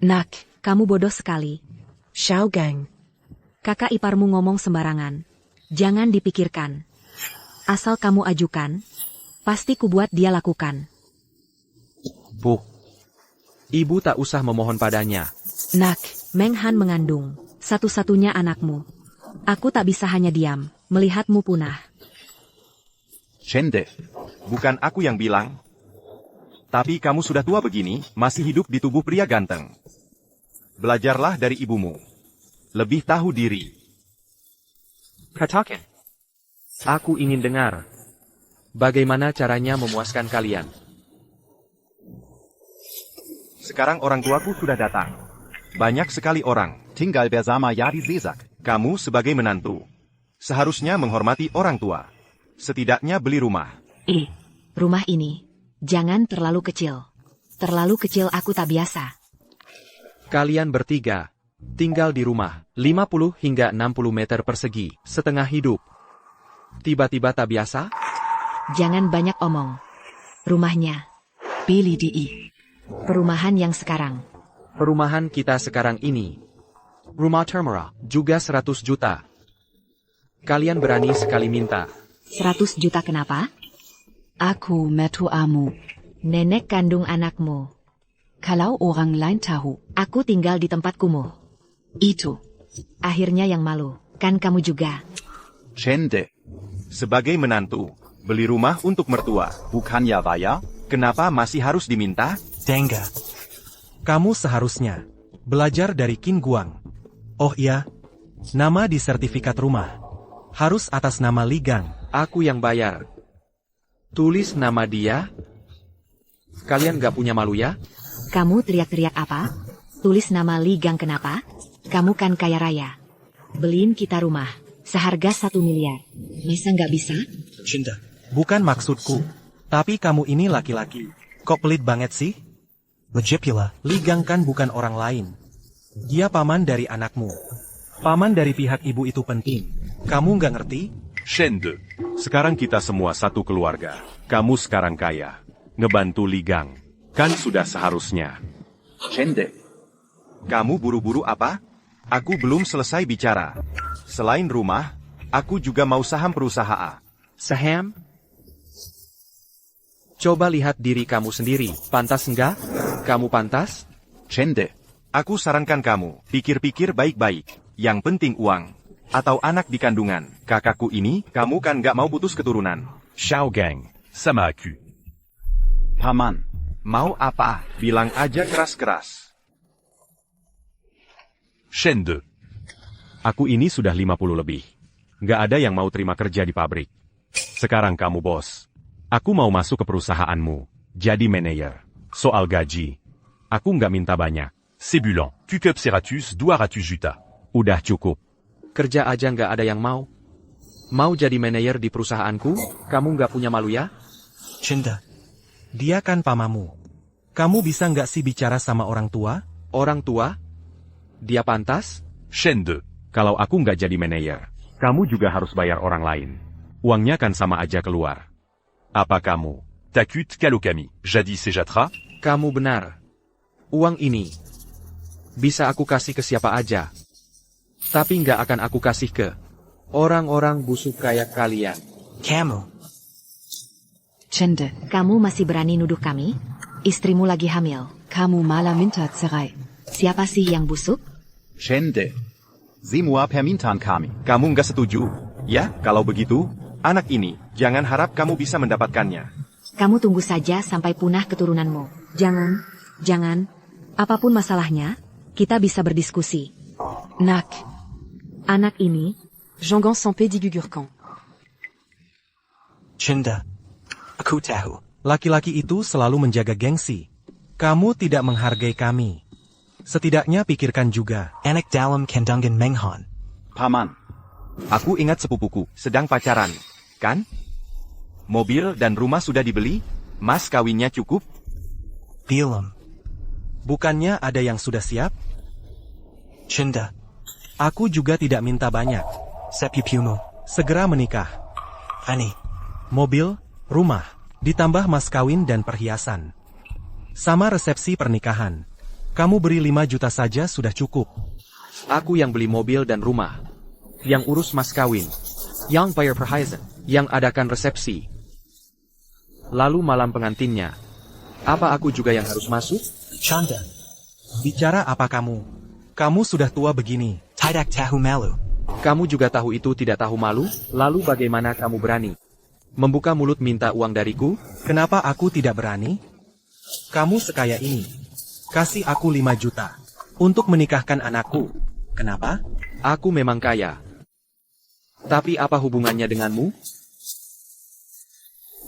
[SPEAKER 7] Nak.
[SPEAKER 6] Kamu bodoh sekali.
[SPEAKER 7] Xiaogang.
[SPEAKER 6] Kakak iparmu ngomong sembarangan. Jangan dipikirkan. Asal kamu ajukan, pasti kubuat dia lakukan.
[SPEAKER 1] Ibu tak usah memohon padanya.
[SPEAKER 7] Nak.
[SPEAKER 6] Meng Han mengandung satu-satunya anakmu. Aku tak bisa hanya diam, melihatmu punah.
[SPEAKER 8] Chende.
[SPEAKER 3] Bukan aku yang bilang. Tapi kamu sudah tua begini, masih hidup di tubuh pria ganteng. Belajarlah dari ibumu. Lebih tahu diri.
[SPEAKER 1] Katakan. Aku ingin dengar. Bagaimana caranya memuaskan kalian?
[SPEAKER 3] Sekarang orang tuaku sudah datang. Banyak sekali orang.
[SPEAKER 8] Tinggal bersama Yadi Zezak.
[SPEAKER 3] Kamu sebagai menantu seharusnya menghormati orang tua. Setidaknya beli rumah.
[SPEAKER 6] Rumah ini, jangan terlalu kecil. Terlalu kecil aku tak biasa.
[SPEAKER 1] Kalian bertiga tinggal di rumah 50 hingga 60 meter persegi, setengah hidup. Tiba-tiba tak biasa?
[SPEAKER 6] Jangan banyak omong. Rumahnya,
[SPEAKER 7] Billy Di.
[SPEAKER 6] perumahan yang sekarang.
[SPEAKER 1] Perumahan kita sekarang ini. Rumah termurah, juga 100 juta. Kalian berani sekali minta.
[SPEAKER 6] 100 juta kenapa?
[SPEAKER 7] Aku mertuamu.
[SPEAKER 6] Nenek kandung anakmu.
[SPEAKER 7] Kalau orang lain tahu.
[SPEAKER 6] Aku tinggal di tempat kumuh.
[SPEAKER 7] Itu.
[SPEAKER 6] Akhirnya yang malu, kan kamu juga.
[SPEAKER 8] Chende.
[SPEAKER 3] Sebagai menantu, beli rumah untuk mertua.
[SPEAKER 8] Bukannya bayar?
[SPEAKER 3] Kenapa masih harus diminta?
[SPEAKER 2] Dengga. Kamu seharusnya belajar dari Qin Guang. Oh iya, nama di sertifikat rumah harus atas nama Li Gang.
[SPEAKER 1] Aku yang bayar. Tulis nama dia. Kalian gak punya malu ya?
[SPEAKER 6] Kamu teriak-teriak apa? Tulis nama Li Gang kenapa? Kamu kan kaya raya. Beliin kita rumah, seharga 1 miliar. Masa nggak bisa?
[SPEAKER 2] Cinta. Bukan maksudku. Tapi kamu ini laki-laki. Kok pelit banget sih? Lejepila, Li Gang kan bukan orang lain. Dia paman dari anakmu. Paman dari pihak ibu itu penting. Kamu nggak ngerti?
[SPEAKER 3] Shende. Sekarang kita semua satu keluarga. Kamu sekarang kaya. Ngebantu Li Gang. Kan sudah seharusnya.
[SPEAKER 8] Chende.
[SPEAKER 3] Kamu buru-buru apa? Aku belum selesai bicara. Selain rumah, aku juga mau saham perusahaan.
[SPEAKER 1] Saham? Coba lihat diri kamu sendiri. Pantas enggak? Kamu pantas?
[SPEAKER 8] Chende.
[SPEAKER 3] Aku sarankan kamu, pikir-pikir baik-baik. Yang penting uang. Atau anak di kandungan. Kakakku ini, kamu kan gak mau putus keturunan. Xiaogang, sama aku.
[SPEAKER 8] Paman.
[SPEAKER 3] Mau apa? Bilang aja keras-keras. Shende. Aku ini sudah 50 lebih. Gak ada yang mau terima kerja di pabrik. Sekarang kamu bos. Aku mau masuk ke perusahaanmu. Jadi manajer. Soal gaji. Aku nggak minta banyak. C'est bulan. Cukup 100 juta. Udah cukup. Kerja aja nggak ada yang mau. Mau jadi manajer di perusahaanku? Kamu nggak punya malu ya?
[SPEAKER 2] Cinta. Dia kan pamamu. Kamu bisa nggak sih bicara sama orang tua?
[SPEAKER 1] Orang tua? Dia pantas?
[SPEAKER 3] Shende. Kalau aku nggak jadi manajer, kamu juga harus bayar orang lain. Uangnya kan sama aja keluar. Apa kamu? Takut kalau kami, jadis sejatra?
[SPEAKER 1] Kamu benar. Uang ini bisa aku kasih ke siapa aja. Tapi nggak akan aku kasih ke orang-orang busuk kayak kalian.
[SPEAKER 2] Kamu.
[SPEAKER 7] Chende.
[SPEAKER 6] Kamu masih berani nuduh kami? Istrimu lagi hamil.
[SPEAKER 7] Kamu malah minta cerai.
[SPEAKER 6] Siapa sih yang busuk?
[SPEAKER 8] Chende. Semua permintaan kami.
[SPEAKER 3] Kamu nggak setuju? Ya, kalau begitu, anak ini, jangan harap kamu bisa mendapatkannya.
[SPEAKER 6] Kamu tunggu saja sampai punah keturunanmu. Jangan. Apapun masalahnya, kita bisa berdiskusi.
[SPEAKER 7] Nak.
[SPEAKER 6] Anak ini,
[SPEAKER 7] Jongan Sampé di Gugurkan.
[SPEAKER 2] Cinta. Aku tahu. Laki-laki itu selalu menjaga gengsi. Kamu tidak menghargai kami. Setidaknya pikirkan juga. Anak dalam kandungan Menghon.
[SPEAKER 8] Paman.
[SPEAKER 3] Aku ingat sepupuku sedang pacaran, kan? Mobil dan rumah sudah dibeli? Mas kawinnya cukup?
[SPEAKER 2] Belum. Bukannya ada yang sudah siap? Cinta. Aku juga tidak minta banyak. Sepupumu. Segera menikah. Ani. Mobil, rumah, ditambah mas kawin dan perhiasan. Sama resepsi pernikahan. Kamu beri 5 juta saja sudah cukup.
[SPEAKER 1] Aku yang beli mobil dan rumah. Yang urus mas kawin. Yang bayar perhiasan. Yang adakan resepsi. Lalu malam pengantinnya. Apa aku juga yang harus masuk?
[SPEAKER 2] Canda. Bicara apa kamu? Kamu sudah tua begini. Tidak tahu malu.
[SPEAKER 1] Kamu juga tahu itu tidak tahu malu? Lalu bagaimana kamu berani membuka mulut minta uang dariku?
[SPEAKER 2] Kenapa aku tidak berani? Kamu sekaya ini. Kasih aku 5 juta. Untuk menikahkan anakku. Kenapa?
[SPEAKER 1] Aku memang kaya. Tapi apa hubungannya denganmu?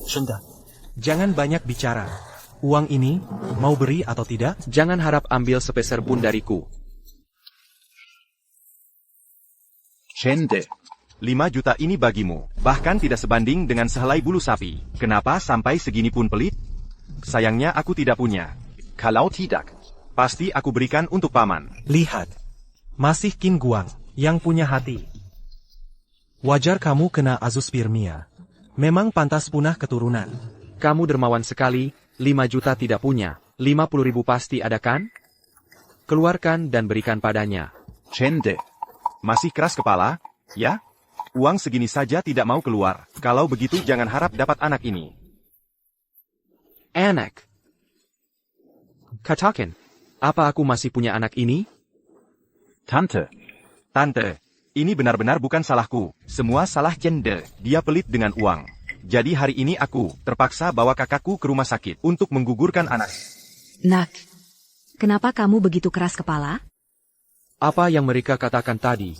[SPEAKER 2] Canda. Jangan banyak bicara. Uang ini, mau beri atau tidak?
[SPEAKER 1] Jangan harap ambil sepeser pun dariku.
[SPEAKER 8] Schande.
[SPEAKER 3] 5 juta ini bagimu, bahkan tidak sebanding dengan sehelai bulu sapi. Kenapa sampai segini pun pelit? Sayangnya aku tidak punya.
[SPEAKER 8] Kalau tidak.
[SPEAKER 3] Pasti aku berikan untuk paman.
[SPEAKER 2] Lihat. Masih Kin Guang, yang punya hati. Wajar kamu kena azoospermia. Memang pantas punah keturunan.
[SPEAKER 1] Kamu dermawan sekali, 5 juta tidak punya, 50.000 pasti ada kan? Keluarkan dan berikan padanya.
[SPEAKER 8] Schande.
[SPEAKER 3] Masih keras kepala? Ya? Uang segini saja tidak mau keluar. Kalau begitu jangan harap dapat anak ini.
[SPEAKER 1] Anak. Katakan, apa aku masih punya anak ini?
[SPEAKER 8] Tante.
[SPEAKER 3] Tante, ini benar-benar bukan salahku. Semua salah Cende. Dia pelit dengan uang. Jadi hari ini aku terpaksa bawa kakakku ke rumah sakit untuk menggugurkan anak.
[SPEAKER 6] Nak, kenapa kamu begitu keras kepala?
[SPEAKER 1] Apa yang mereka katakan tadi?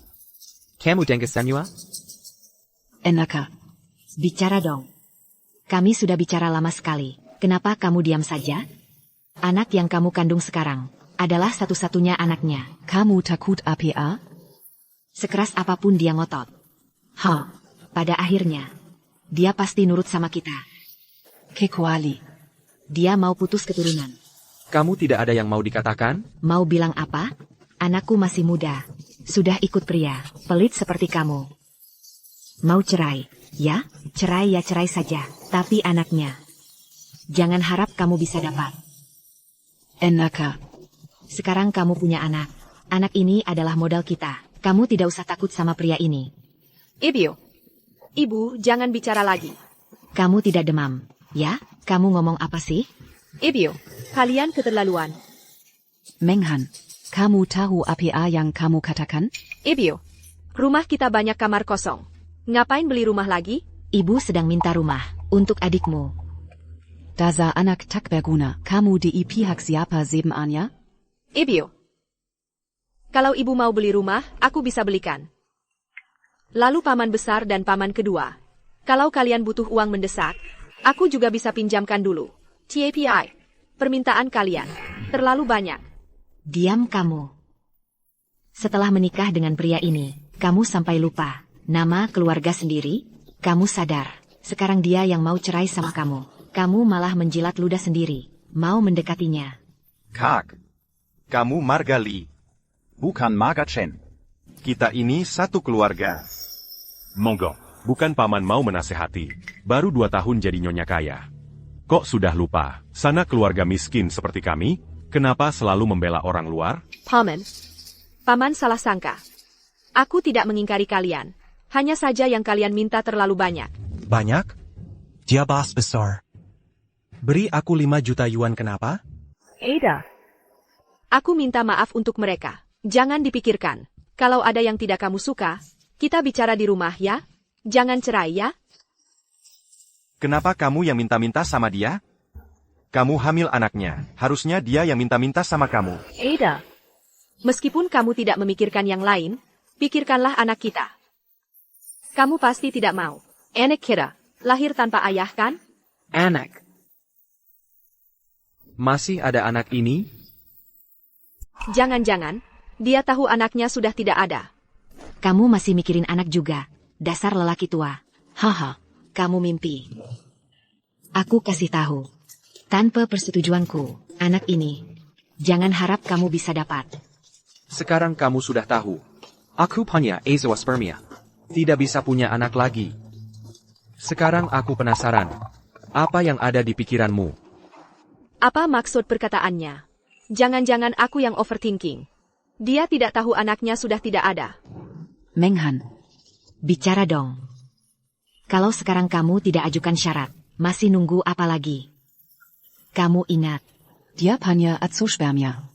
[SPEAKER 1] Kamu dengar semua?
[SPEAKER 7] Enaka.
[SPEAKER 6] Bicara dong. Kami sudah bicara lama sekali. Kenapa kamu diam saja? Anak yang kamu kandung sekarang adalah satu-satunya anaknya.
[SPEAKER 7] Kamu takut APA?
[SPEAKER 6] Sekeras apapun dia ngotot. Pada akhirnya, dia pasti nurut sama kita.
[SPEAKER 7] Kecuali.
[SPEAKER 6] Dia mau putus keturunan.
[SPEAKER 1] Kamu tidak ada yang mau dikatakan?
[SPEAKER 6] Mau bilang apa? Anakku masih muda. Sudah ikut pria, pelit seperti kamu. Mau cerai? Ya cerai saja. Tapi anaknya. Jangan harap kamu bisa dapat.
[SPEAKER 7] Enaka.
[SPEAKER 6] Sekarang kamu punya anak. Anak ini adalah modal kita. Kamu tidak usah takut sama pria ini.
[SPEAKER 4] Ibu, jangan bicara lagi.
[SPEAKER 6] Kamu tidak demam, ya? Kamu ngomong apa sih?
[SPEAKER 4] Ibu, kalian keterlaluan.
[SPEAKER 7] Menghan. Kamu tahu APA yang kamu katakan?
[SPEAKER 4] Ibu, rumah kita banyak kamar kosong. Ngapain beli rumah lagi?
[SPEAKER 6] Ibu sedang minta rumah untuk adikmu.
[SPEAKER 7] Dasa anak tak berguna. Kamu di pihak siapa sebenarnya?
[SPEAKER 4] Ibu, kalau ibu mau beli rumah, aku bisa belikan. Lalu paman besar dan paman kedua. Kalau kalian butuh uang mendesak, aku juga bisa pinjamkan dulu. TAPI, permintaan kalian terlalu banyak.
[SPEAKER 6] Diam kamu. Setelah menikah dengan pria ini, kamu sampai lupa nama keluarga sendiri? Kamu sadar, sekarang dia yang mau cerai sama kamu. Kamu malah menjilat ludah sendiri, mau mendekatinya.
[SPEAKER 3] Kak, kamu Margali.
[SPEAKER 8] Bukan Marga Chen.
[SPEAKER 3] Kita ini satu keluarga.
[SPEAKER 9] Monggo, bukan paman mau menasehati. Baru 2 tahun jadi nyonya kaya. Kok sudah lupa, sana keluarga miskin seperti kami, kenapa selalu membela orang luar?
[SPEAKER 4] Paman salah sangka. Aku tidak mengingkari kalian. Hanya saja yang kalian minta terlalu banyak.
[SPEAKER 2] Banyak? Dia bos besar. Beri aku 5 juta yuan kenapa?
[SPEAKER 4] Aku minta maaf untuk mereka. Jangan dipikirkan. Kalau ada yang tidak kamu suka, kita bicara di rumah ya. Jangan cerai ya.
[SPEAKER 3] Kenapa kamu yang minta-minta sama dia? Kamu hamil anaknya. Harusnya dia yang minta-minta sama kamu.
[SPEAKER 4] Meskipun kamu tidak memikirkan yang lain, pikirkanlah anak kita. Kamu pasti tidak mau. Anak kita lahir tanpa ayah kan?
[SPEAKER 1] Anak. Masih ada anak ini?
[SPEAKER 4] Jangan-jangan, dia tahu anaknya sudah tidak ada.
[SPEAKER 6] Kamu masih mikirin anak juga. Dasar lelaki tua. Haha, kamu mimpi. Aku kasih tahu. Tanpa persetujuanku, anak ini, jangan harap kamu bisa dapat.
[SPEAKER 1] Sekarang kamu sudah tahu. Aku punya azoospermia. Tidak bisa punya anak lagi. Sekarang aku penasaran. Apa yang ada di pikiranmu?
[SPEAKER 4] Apa maksud perkataannya? Jangan-jangan aku yang overthinking. Dia tidak tahu anaknya sudah tidak ada.
[SPEAKER 7] Menghan.
[SPEAKER 6] Bicara dong. Kalau sekarang kamu tidak ajukan syarat, masih nunggu apa lagi? Kamu ingat,
[SPEAKER 7] Dia punya Azospermia.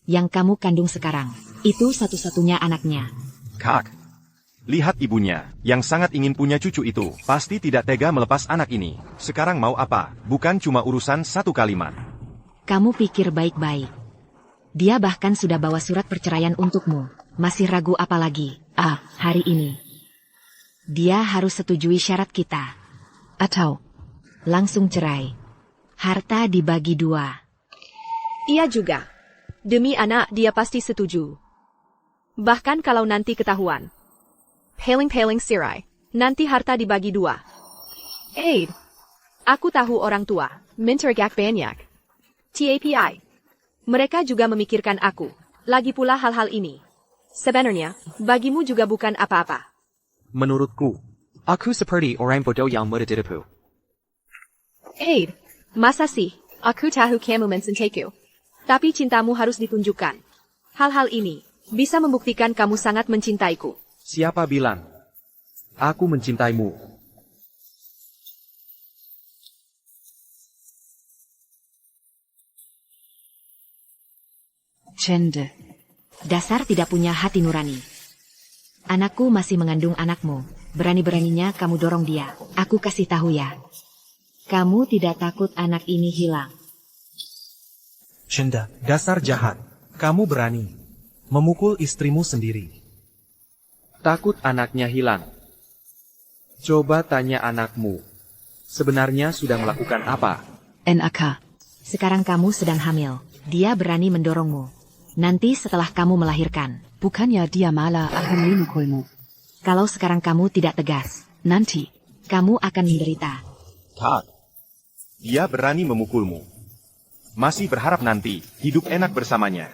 [SPEAKER 6] yang kamu kandung sekarang, itu satu-satunya anaknya.
[SPEAKER 3] Kak. Lihat ibunya, yang sangat ingin punya cucu itu, pasti tidak tega melepas anak ini. Sekarang mau apa? Bukan cuma urusan satu kalimat.
[SPEAKER 6] Kamu pikir baik-baik. Dia bahkan sudah bawa surat perceraian untukmu. Masih ragu apa lagi? Hari ini. Dia harus setujui syarat kita.
[SPEAKER 7] Atau
[SPEAKER 6] Langsung cerai. Harta dibagi 2.
[SPEAKER 4] Ia juga. Demi anak dia pasti setuju. Bahkan kalau nanti ketahuan. Paling-paling sirai. Nanti harta dibagi 2. Aku tahu orang tua. Mentergak banyak. TAPI. Mereka juga memikirkan aku. Lagi pula hal-hal ini. Sebenarnya, bagimu juga bukan apa-apa.
[SPEAKER 1] Menurutku, aku seperti orang bodoh yang mudah ditipu.
[SPEAKER 4] Masa sih? Aku tahu kamu mencintaku. Tapi cintamu harus ditunjukkan. Hal-hal ini bisa membuktikan kamu sangat mencintaiku.
[SPEAKER 1] Siapa bilang? Aku mencintaimu.
[SPEAKER 7] Chende.
[SPEAKER 6] Dasar tidak punya hati nurani. Anakku masih mengandung anakmu. Berani-beraninya kamu dorong dia. Aku kasih tahu ya. Kamu tidak takut anak ini hilang.
[SPEAKER 2] Chenda, dasar jahat. Kamu berani memukul istrimu sendiri.
[SPEAKER 1] Takut anaknya hilang. Coba tanya anakmu. Sebenarnya sudah melakukan apa?
[SPEAKER 7] NAK.
[SPEAKER 6] Sekarang kamu sedang hamil. Dia berani mendorongmu. Nanti setelah kamu melahirkan.
[SPEAKER 7] Bukannya dia malah akan memukulmu.
[SPEAKER 6] Kalau sekarang kamu tidak tegas,
[SPEAKER 7] Nanti.
[SPEAKER 6] kamu akan menderita.
[SPEAKER 3] Kak. Dia berani memukulmu. Masih berharap nanti hidup enak bersamanya.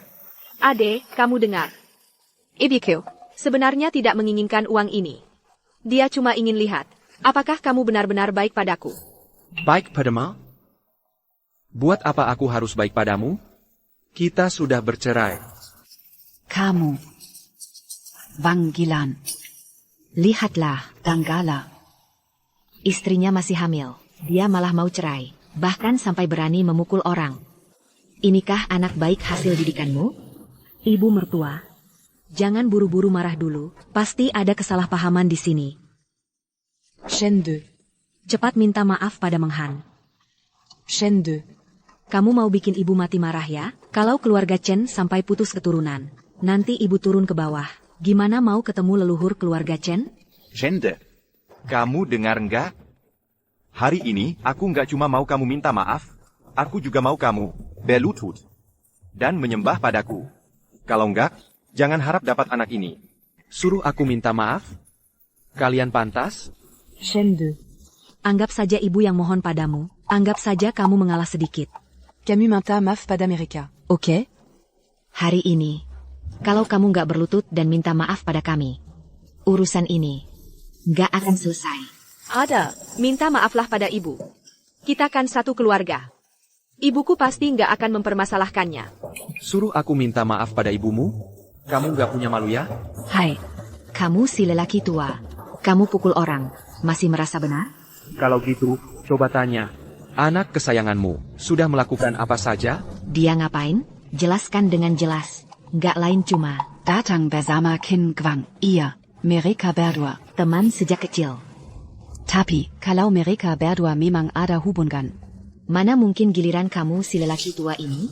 [SPEAKER 4] Ade, kamu dengar. Ibuku sebenarnya tidak menginginkan uang ini. Dia cuma ingin lihat, apakah kamu benar-benar baik padaku.
[SPEAKER 1] Baik padamu? Buat apa aku harus baik padamu? Kita sudah bercerai.
[SPEAKER 7] Kamu. Wanggilan.
[SPEAKER 6] Lihatlah,
[SPEAKER 7] Danggala.
[SPEAKER 6] istrinya masih hamil. Dia malah mau cerai. Bahkan sampai berani memukul orang. Inikah anak baik hasil didikanmu? Ibu mertua. Jangan buru-buru marah dulu. Pasti ada kesalahpahaman di sini.
[SPEAKER 7] Chende.
[SPEAKER 6] Cepat minta maaf pada Menghan.
[SPEAKER 7] Chende.
[SPEAKER 6] Kamu mau bikin ibu mati marah ya? Kalau keluarga Chen sampai putus keturunan, nanti ibu turun ke bawah. Gimana mau ketemu leluhur keluarga Chen?
[SPEAKER 3] Chende. Kamu dengar enggak? Hari ini, aku nggak cuma mau kamu minta maaf, aku juga mau kamu berlutut dan menyembah padaku. Kalau enggak, jangan harap dapat anak ini.
[SPEAKER 1] Suruh aku minta maaf? Kalian pantas?
[SPEAKER 7] Chende.
[SPEAKER 6] Anggap saja ibu yang mohon padamu. Anggap saja kamu mengalah sedikit.
[SPEAKER 7] Kami minta maaf pada mereka. Oke?
[SPEAKER 6] Hari ini, kalau kamu nggak berlutut dan minta maaf pada kami, urusan ini nggak akan selesai.
[SPEAKER 4] Ada, minta maaflah pada ibu. Kita kan satu keluarga. Ibuku pasti nggak akan mempermasalahkannya.
[SPEAKER 1] Suruh aku minta maaf pada ibumu? Kamu nggak punya malu ya?
[SPEAKER 6] Hai, kamu si lelaki tua. Kamu pukul orang. Masih merasa benar?
[SPEAKER 1] Kalau gitu, coba tanya. Anak kesayanganmu sudah melakukan apa saja?
[SPEAKER 6] Dia ngapain? Jelaskan dengan jelas. Nggak lain cuma
[SPEAKER 7] Datang bersama Kin Gwang. Iya, mereka berdua.
[SPEAKER 6] teman sejak kecil.
[SPEAKER 7] Tapi, kalau mereka berdua memang ada hubungan.
[SPEAKER 6] Mana mungkin giliran kamu si lelaki tua ini?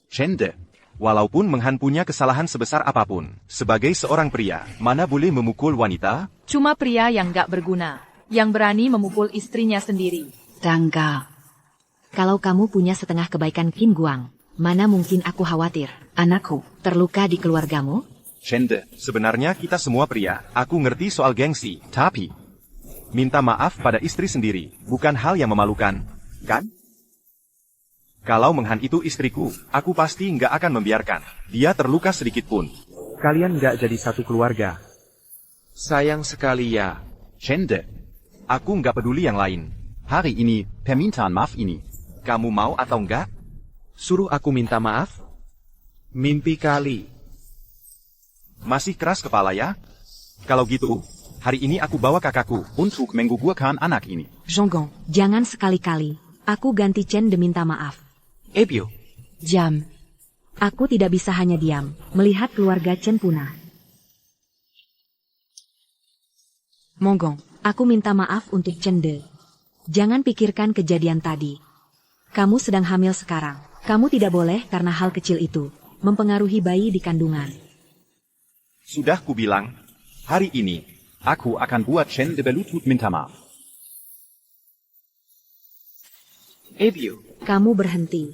[SPEAKER 3] Chende. Walaupun Menghan punya kesalahan sebesar apapun, sebagai seorang pria, mana boleh memukul wanita?
[SPEAKER 5] Cuma pria yang gak berguna. yang berani memukul istrinya sendiri.
[SPEAKER 6] Dangkal. Kalau kamu punya setengah kebaikan Qin Guang, mana mungkin aku khawatir. Anakku, terluka di keluargamu?
[SPEAKER 3] Shende, sebenarnya kita semua pria. Aku ngerti soal gengsi. Tapi, minta maaf pada istri sendiri, bukan hal yang memalukan, kan? Kalau Menghan itu istriku, aku pasti nggak akan membiarkan dia terluka sedikit pun.
[SPEAKER 1] Kalian nggak jadi satu keluarga. Sayang sekali ya.
[SPEAKER 8] Shende,
[SPEAKER 3] Aku nggak peduli yang lain.
[SPEAKER 8] hari ini, permintaan maaf ini.
[SPEAKER 3] Kamu mau atau enggak?
[SPEAKER 1] Suruh aku minta maaf? Mimpi kali.
[SPEAKER 3] Masih keras kepala ya? Kalau gitu, hari ini aku bawa kakakku.
[SPEAKER 8] Untuk menggugurkan anak ini.
[SPEAKER 6] Zhonggong, jangan sekali-kali. Aku ganti Chen de minta maaf.
[SPEAKER 2] Ebio,
[SPEAKER 6] Jam. Aku tidak bisa hanya diam, melihat keluarga Chen punah. Monggong, aku minta maaf untuk Chen de. Jangan pikirkan kejadian tadi. Kamu sedang hamil sekarang. Kamu tidak boleh karena hal kecil itu mempengaruhi bayi di kandungan.
[SPEAKER 3] Sudah kubilang, hari ini,
[SPEAKER 8] Aku akan buat Shende berlutut minta maaf.
[SPEAKER 2] Ebio,
[SPEAKER 6] Kamu berhenti.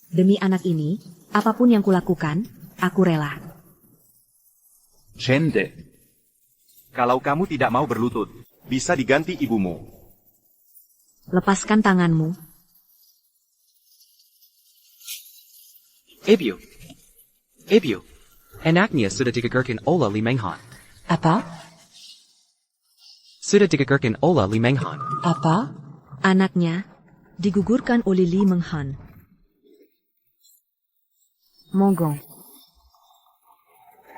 [SPEAKER 6] Demi anak ini, apapun yang kulakukan, aku rela.
[SPEAKER 8] Shende,
[SPEAKER 3] kalau kamu tidak mau berlutut, bisa diganti ibumu.
[SPEAKER 6] Lepaskan tanganmu.
[SPEAKER 2] Ebio, Ebio. Anaknya sudah digugurkan oleh Li Menghan.
[SPEAKER 7] Apa?
[SPEAKER 2] Sudah digugurkan oleh Li Menghan.
[SPEAKER 7] Apa?
[SPEAKER 6] Anaknya digugurkan oleh Li Menghan. Monggong,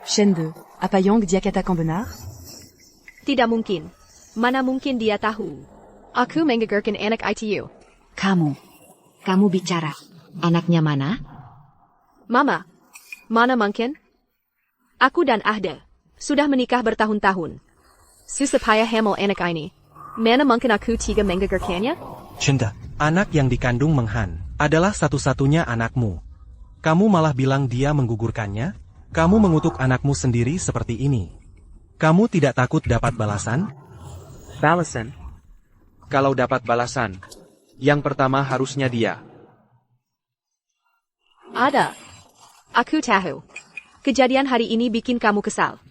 [SPEAKER 7] Shende, apa yang dia katakan benar?
[SPEAKER 4] Tidak mungkin. Mana mungkin dia tahu. Aku menggugurkan anak ITU.
[SPEAKER 6] kamu bicara. Anaknya mana?
[SPEAKER 4] Mama, mana mungkin? Aku dan Ahde sudah menikah bertahun-tahun. Susah payah hamil anak ini. Mana mungkin aku tiga menggugurkannya?
[SPEAKER 2] Shende, anak yang dikandung Menghan adalah satu-satunya anakmu. Kamu malah bilang dia menggugurkannya? Kamu mengutuk anakmu sendiri seperti ini. Kamu tidak takut dapat balasan?
[SPEAKER 1] Balasan? Kalau dapat balasan, yang pertama harusnya dia.
[SPEAKER 4] Ada. Aku tahu. Kejadian hari ini bikin kamu kesal.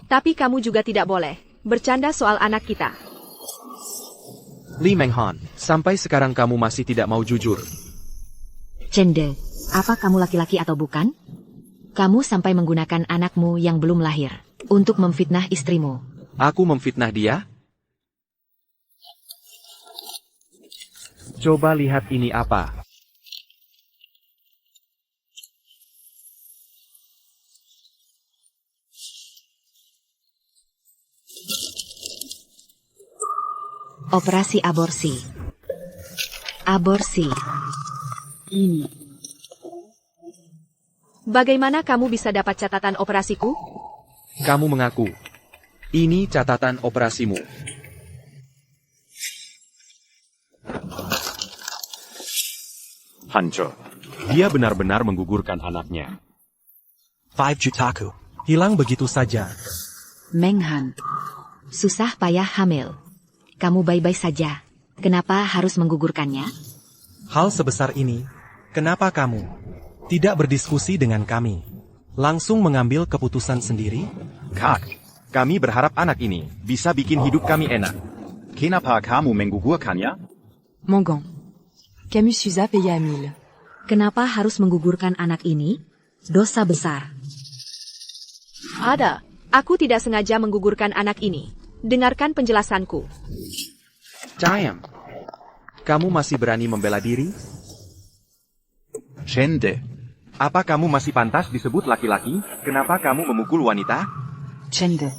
[SPEAKER 4] Tapi kamu juga tidak boleh bercanda soal anak kita.
[SPEAKER 1] Li Menghan, sampai sekarang kamu masih tidak mau jujur.
[SPEAKER 6] Chende, apa kamu laki-laki atau bukan? Kamu sampai menggunakan anakmu yang belum lahir untuk memfitnah istrimu.
[SPEAKER 1] Aku memfitnah dia? Coba lihat ini apa.
[SPEAKER 6] Operasi aborsi. Aborsi. Ini.
[SPEAKER 4] Bagaimana kamu bisa dapat catatan operasiku?
[SPEAKER 1] Kamu mengaku. Ini catatan operasimu.
[SPEAKER 9] Hancur. Dia benar-benar menggugurkan anaknya.
[SPEAKER 2] 5 jutaku. Hilang begitu saja.
[SPEAKER 6] Menghan. Susah payah hamil. Kamu baik-baik saja. Kenapa harus menggugurkannya?
[SPEAKER 2] Hal sebesar ini, kenapa kamu tidak berdiskusi dengan kami? Langsung mengambil keputusan sendiri?
[SPEAKER 3] Kak, kami berharap anak ini bisa bikin hidup kami enak.
[SPEAKER 8] kenapa kamu menggugurkannya?
[SPEAKER 7] Monggong. Camus Suza paya 1000.
[SPEAKER 6] Kenapa harus menggugurkan anak ini? Dosa besar.
[SPEAKER 4] Ada. Aku tidak sengaja menggugurkan anak ini. Dengarkan penjelasanku.
[SPEAKER 1] Cayam. Kamu masih berani membela diri?
[SPEAKER 8] Shende,
[SPEAKER 3] Apa kamu masih pantas disebut laki-laki? Kenapa kamu memukul wanita?
[SPEAKER 7] Chende,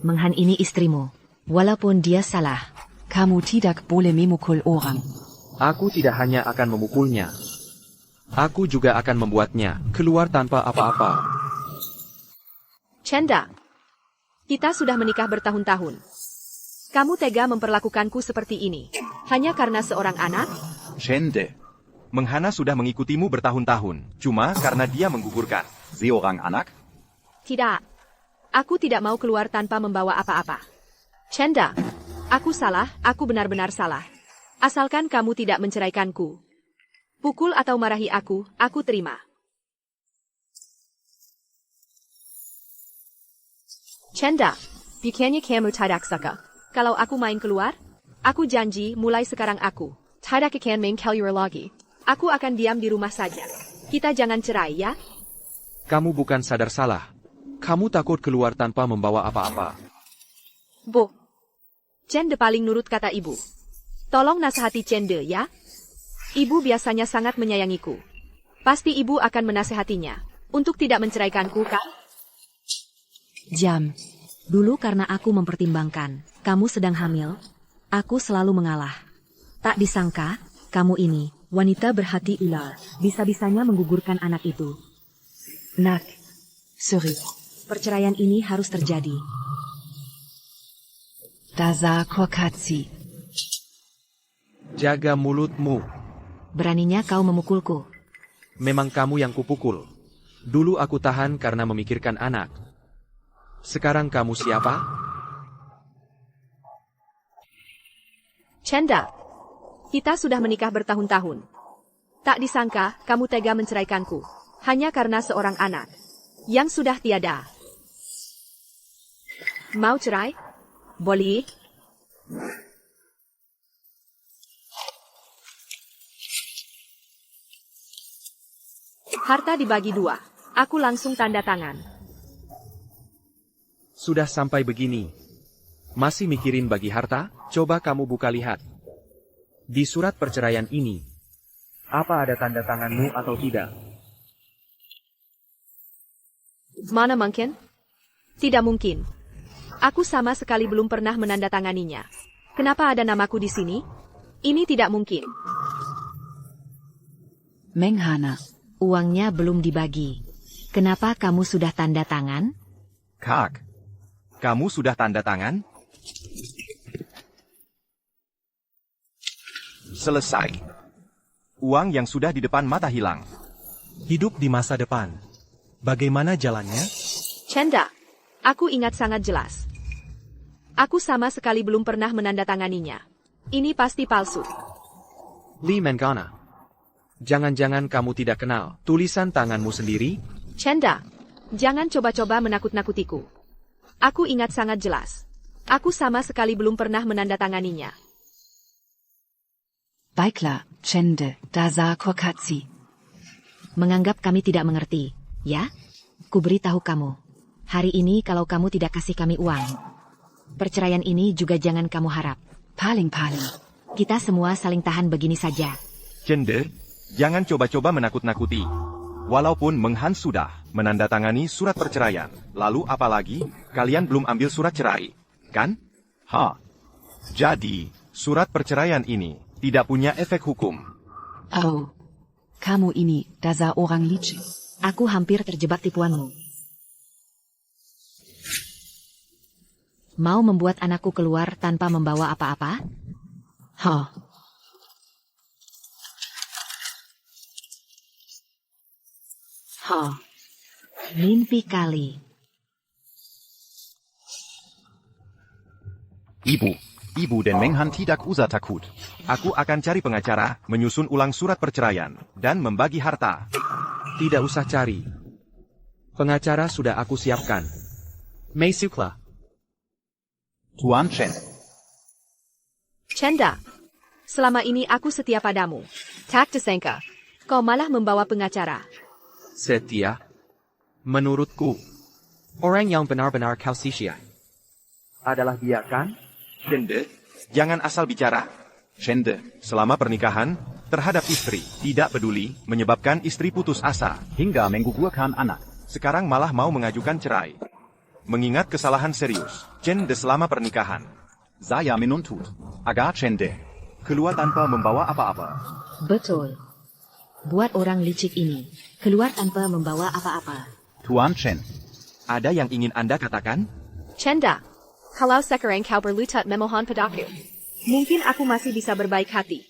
[SPEAKER 6] Menghan ini istrimu. Walaupun dia salah.
[SPEAKER 7] kamu tidak boleh memukul orang.
[SPEAKER 1] Aku tidak hanya akan memukulnya. Aku juga akan membuatnya keluar tanpa apa-apa.
[SPEAKER 4] Chenda. Kita sudah menikah bertahun-tahun. Kamu tega memperlakukanku seperti ini. Hanya karena seorang anak?
[SPEAKER 8] Shende,
[SPEAKER 3] Menghana sudah mengikutimu bertahun-tahun, cuma karena dia menggugurkan.
[SPEAKER 8] seorang anak?
[SPEAKER 4] Tidak. Aku tidak mau keluar tanpa membawa apa-apa. Chenda. Aku salah, aku benar-benar salah. Asalkan kamu tidak menceraikanku. Pukul atau marahi aku terima. Chenda, bukannya kamu tidak suka? Kalau aku main keluar? Aku janji mulai sekarang aku tidak akan main keluar lagi. Aku akan diam di rumah saja. Kita jangan cerai ya?
[SPEAKER 1] Kamu bukan sadar salah. Kamu takut keluar tanpa membawa apa-apa.
[SPEAKER 4] Bu. Chende paling nurut kata ibu. Tolong nasihati Chende ya. Ibu biasanya sangat menyayangiku. Pasti ibu akan menasihatinya. Untuk tidak menceraikanku kan?
[SPEAKER 6] Jam. Dulu karena aku mempertimbangkan, kamu sedang hamil, aku selalu mengalah. Tak disangka, kamu ini, wanita berhati ular, bisa-bisanya menggugurkan anak itu. Nak, sorry. Perceraian ini harus terjadi.
[SPEAKER 7] Daza Kokatsi.
[SPEAKER 1] Jaga mulutmu.
[SPEAKER 6] Beraninya kau memukulku.
[SPEAKER 1] Memang kamu yang kupukul. Dulu aku tahan karena memikirkan anak. Sekarang kamu siapa?
[SPEAKER 4] Chenda. Kita sudah menikah bertahun-tahun. Tak disangka kamu tega menceraikanku. Hanya karena seorang anak. Yang sudah tiada. Mau cerai? Boleh? Harta dibagi 2. Aku langsung tanda tangan.
[SPEAKER 1] Sudah sampai begini. Masih mikirin bagi harta? Coba kamu buka lihat. Di surat perceraian ini, apa ada tanda tanganmu atau tidak?
[SPEAKER 4] Mana mungkin? Tidak mungkin. Aku sama sekali belum pernah menandatanganinya. Kenapa ada namaku di sini? Ini tidak mungkin.
[SPEAKER 7] Menghana.
[SPEAKER 6] Uangnya belum dibagi. Kenapa kamu sudah tanda tangan?
[SPEAKER 3] Kak, kamu sudah tanda tangan? Selesai. Uang yang sudah di depan mata hilang.
[SPEAKER 2] Hidup di masa depan. Bagaimana jalannya?
[SPEAKER 4] Chenda, aku ingat sangat jelas. Aku sama sekali belum pernah menandatanganinya. Ini pasti palsu.
[SPEAKER 1] Li Mengana. Jangan-jangan kamu tidak kenal tulisan tanganmu sendiri?
[SPEAKER 4] Chenda, jangan coba-coba menakut-nakutiku. Aku ingat sangat jelas. Aku sama sekali belum pernah menandatanganinya.
[SPEAKER 7] Baiklah, Chende, Daza Kokatsi.
[SPEAKER 6] Menganggap kami tidak mengerti, ya? Kuberitahu kamu. Hari ini kalau kamu tidak kasih kami uang, perceraian ini juga jangan kamu harap.
[SPEAKER 7] Paling-paling.
[SPEAKER 6] Kita semua saling tahan begini saja.
[SPEAKER 3] Chende, jangan coba-coba menakut-nakuti. Walaupun Menghan sudah menandatangani surat perceraian, lalu apalagi kalian belum ambil surat cerai, kan? Jadi, surat perceraian ini tidak punya efek hukum.
[SPEAKER 7] Oh. Kamu ini, Daza orang licik.
[SPEAKER 6] Aku hampir terjebak tipuanmu. Mau membuat anakku keluar tanpa membawa apa-apa? Mimpi kali.
[SPEAKER 3] Ibu dan Menghan tidak usah takut. Aku akan cari pengacara, menyusun ulang surat perceraian, dan membagi harta.
[SPEAKER 1] Tidak usah cari. Pengacara sudah aku siapkan. Mei Sukla.
[SPEAKER 8] Tuan Chen.
[SPEAKER 4] Chenda, selama ini aku setia padamu. Tak disangka, kau malah membawa pengacara.
[SPEAKER 1] Setia? Menurutku, orang yang benar-benar kau sia adalah dia, kan?
[SPEAKER 3] Chende, jangan asal bicara. Chende, selama pernikahan, terhadap istri, tidak peduli, menyebabkan istri putus asa.
[SPEAKER 8] Hingga menggugurkan anak.
[SPEAKER 3] Sekarang malah mau mengajukan cerai. Mengingat kesalahan serius, Chende selama pernikahan.
[SPEAKER 8] Saya menuntut agar Chende
[SPEAKER 3] Keluar tanpa membawa apa-apa.
[SPEAKER 6] Betul. Buat orang licik ini, keluar tanpa membawa apa-apa.
[SPEAKER 8] Tuan Chen.
[SPEAKER 3] Ada yang ingin Anda katakan?
[SPEAKER 4] Chenda, kalau sekarang kau berlutut memohon padaku, mungkin aku masih bisa berbaik hati.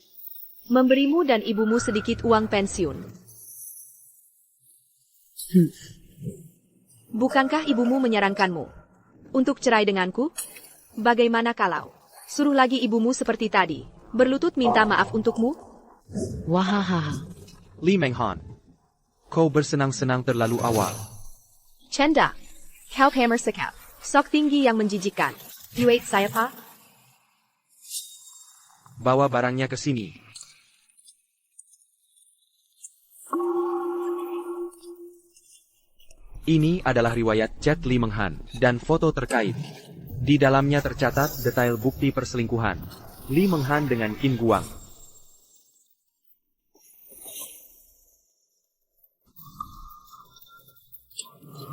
[SPEAKER 4] Memberimu dan ibumu sedikit uang pensiun. Bukankah ibumu menyarankanmu untuk cerai denganku? Bagaimana kalau Suruh lagi ibumu seperti tadi. Berlutut minta maaf untukmu?
[SPEAKER 6] Wahahaha.
[SPEAKER 1] Li Menghan. Kau bersenang-senang terlalu awal.
[SPEAKER 4] Chenda. Kau hammer sekap. Sok tinggi yang menjijikkan. You ate saya pa?
[SPEAKER 1] Bawa barangnya ke sini. Ini adalah riwayat chat Li Menghan dan foto terkait. Di dalamnya tercatat detail bukti perselingkuhan Li Menghan dengan Qin Guang.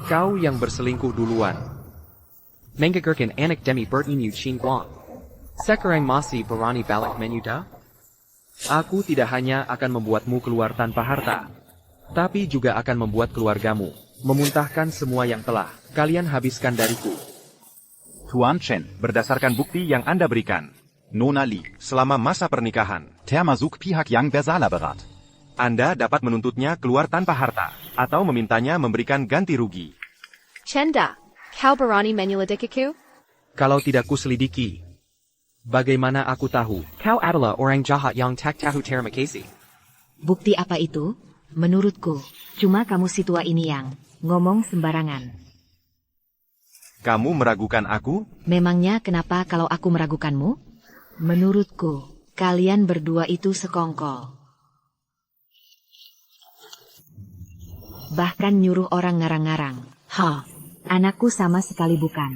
[SPEAKER 1] Kau yang berselingkuh duluan. Menggegerkan anak demi bertemu Qin Guang. Sekarang masih berani balik menyudah? Aku tidak hanya akan membuatmu keluar tanpa harta, tapi juga akan membuat keluargamu memuntahkan semua yang telah kalian habiskan dariku.
[SPEAKER 3] Tuan Chen, berdasarkan bukti yang Anda berikan,
[SPEAKER 8] Nona Li,
[SPEAKER 3] selama masa pernikahan,
[SPEAKER 8] termasuk pihak yang bersalah berat.
[SPEAKER 3] Anda dapat menuntutnya keluar tanpa harta, atau memintanya memberikan ganti rugi.
[SPEAKER 4] Chenda. Kau berani menyelidikiku?
[SPEAKER 1] Kalau tidak kuselidiki, bagaimana aku tahu kau adalah orang jahat yang tak tahu terima kasih?
[SPEAKER 6] Bukti apa itu? Menurutku, cuma kamu si tua ini yang ngomong sembarangan.
[SPEAKER 3] Kamu meragukan aku?
[SPEAKER 6] Memangnya kenapa kalau aku meragukanmu? Menurutku, kalian berdua itu sekongkol. Bahkan nyuruh orang ngarang-ngarang. Anakku sama sekali bukan.